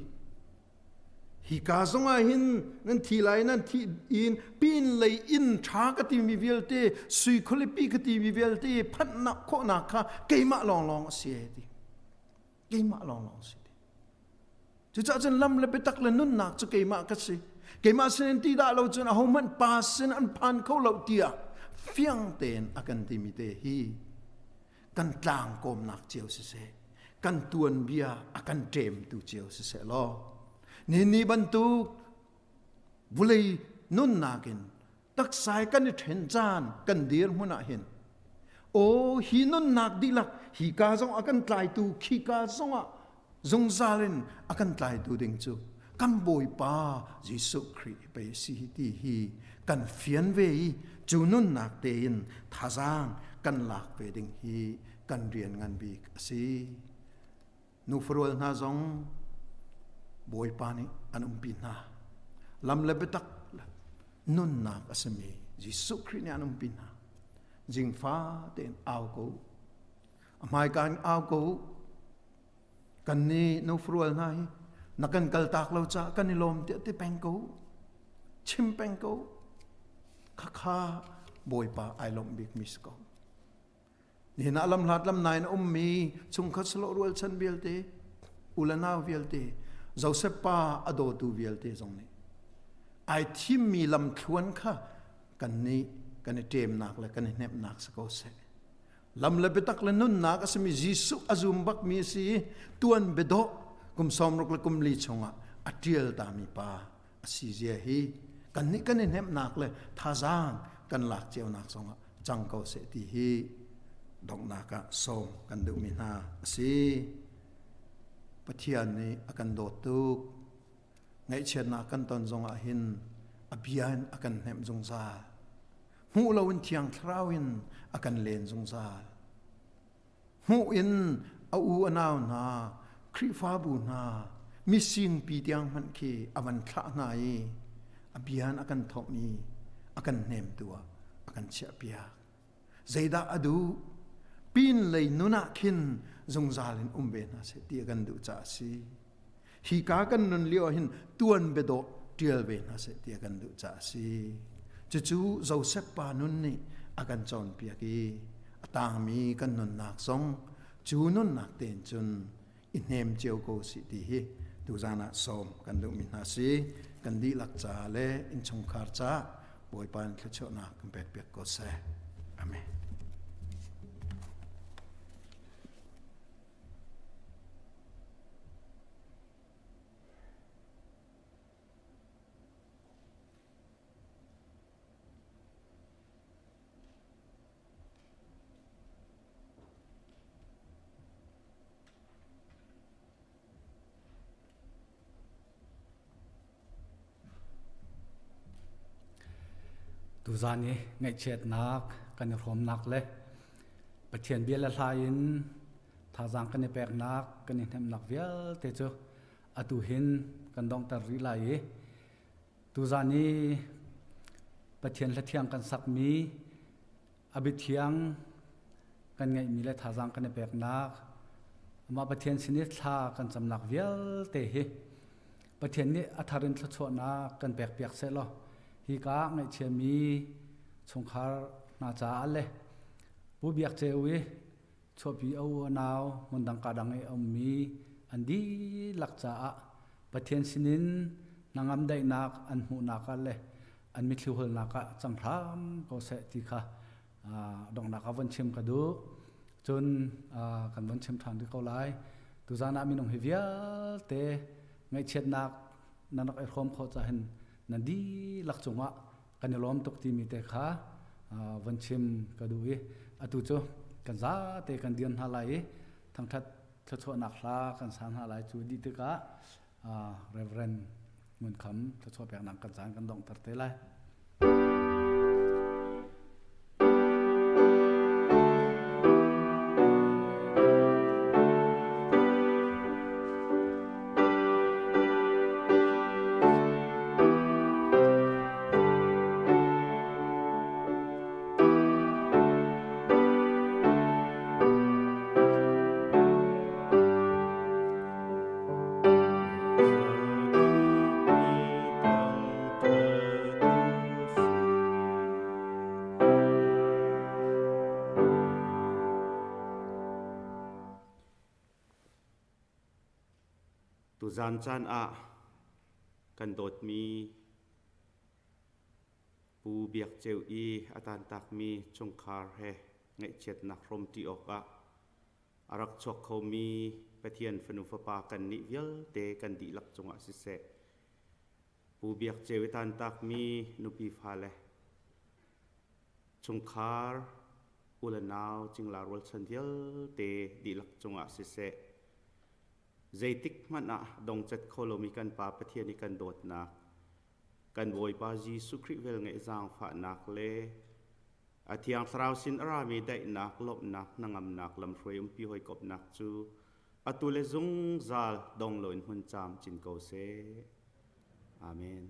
hi ka zonga hin nan thi lai nan thi in pin lei in tha ka ti mi vel te sui kholi pi ka ti mi vel te phat na kho na kha keima long se ti keima long se ti chu cha chen lam le betak la nun nak chu keima ka si keima sin ti da lo chun a homan pa sin an phan khau lo tia fiang ten akan ti mi te hi kan tlang kom nak chiao se kan tuan bia akan tem tu chiao se lo ni ban tu vulei nun nakin tak sai kan ni then chan kan dir huna hin o hi nun nak dilak hi ka zong akan tlai tu khi ka zonga zong zalin akan tlai tu ding chu kan boi pa Jesu Christ pe si ti hi kan fian ve chu nun nak te in thazang กันหลักไปดิ่งฮีกันเรียนงานบีกสินูฟรัวนาจงบอยปานิอันปีนาลำเลเบตักนุนนักอสมียิสุคริสต์อันปีนาจิงฟ้าเต็นเอากูหมายการเอากูกันนี้นูฟรัวนาฮีนักกันกัลตักเราจะกันนิลมเตะแปงกูชิมแปงกูข้าบอยปาไอลมบิกมิสกนี่น่าลำลัดลำนายนะมีชุงคัสโลรัวชันเบียลเตอุลนาเบียลเตเจ้าเสปาอโดตูเบียลเตตรงนี้ไอที่มีลำทวนค่ะกันนี้กันเตมนักและกันเนบนักสกอเซลำเลเบตักเลนุนนักสมิจิสุอาซุมบักมีสีตวนเบโดกุมสอมรกและกุมลีชงะอัตเดียลตามีปาสีเจียฮีกันนี้กันเนบนักเลยท่าจางกันหลักเจียวนักสงะจังเกาเสตีฮีดอกนักส้มกันดูมินาสีปะเทียนนี้อากันโดดตุกไงเช่นนักกันตอนจงอาหินอภิยานอากันเนมจงซาหูเราวินเทียงคราวินอากันเลนจงซาหูอินเอาอูอนาวนาครีฟ้าบูนามิสิงปีเตียงมันเคอวันคลานายอภิยานอากันทอมีอากันเนมตัวอากันเชียเปียใจดาอดูปีนเลยนุนักขินจงซาลินเบนะเสตีกันดูจ่าสีฮีกากันนนเลี้ยวหินตวนเบโดเดียลเบนะเสตีกันดูจ่าสีจู่ๆเจ้าเสปปานุนนี่อากันจอนเปียกีตามีกันนนนักสงจูนุนนักเต็นจุนอินเนมเจียวโกสิตีฮีดูจานะสมกันดูมินาสีกันดีลักจ่าเลอินชงคาร์จ่าบอยปานขจรนักกันเป็ดเปียกก็เสอาเมนตุจานี้ไงเช็ดนักกันพร้อมนักเลยปะเทียนเบียร์ละลายินท่าจางกันแปลกนักกันเห็นนักเวียลเตจูอตุหินกันดองตะรีลายตุจานี้ปะเทียนละเทียงกันสักมีอบิเทียงกันไงมีเลยท่าจางกันแปลกนักมาปะเทียนชนิดท่ากันจำนักเวียลเตหิปะเทียนนี้อัธรินทชวนักกันแปลกเปียกเสร็จแล้วฮีกาไงเชื่อมีสงครานาจาเลยผู้เบียกเจวิชอบพี่เอาหนาวมันดังกาดังไอเอามีอันดีหลักจ่าประเทศสินินนางอันได้นักอันหูนักเลยอันมิคิวหนักจังพรามก็เสติค่ะดองนักวันชิมกันดูจนกันวันชิมทางที่เขาไล่ตุจานามีน้องเฮียเตไงเช็ดนักนักไอคอมเขาจะเห็นนันดีหลักจงวะกันล้อมตกตีมีแต่ขาวันชิมก็ดูอตุโจกันซาเตกันเดียนหาไลทั้งทัดทัดโชนักลากันสานหาไลจูดีตึกะเรเวรนเหมือนคำทัดโชแปลงหนังกันสานกันดองตัดเตไลตุจานจานกันโดดมีปูเบียกเจวอีอาตานตักมีชงคาร์เฮไงเจ็ดนักรมตีออกอารักชกเขามีปะเทียนฟนุฟปากันนิเวลเตกันดีลักจงอาศิเสปูเบียกเจวอาตานตักมีนุปีฟาเลชงคาร์อุลนาวจิงลารวลชันเดียลเตดีลักจงอาศิเสใจติกมันดงจัดโคโลมีกันปาปะเทียนิกันโดดนักกันโวยปาจีสุคริเวลไงจางฝานักเล อาเทียงสราวสินรามีได้นักลบนักนางำนักลำรวยปีหอยกบนักจูอตุเลซุงซาลดงลอยหุ่นจามจินโกเซอาเมน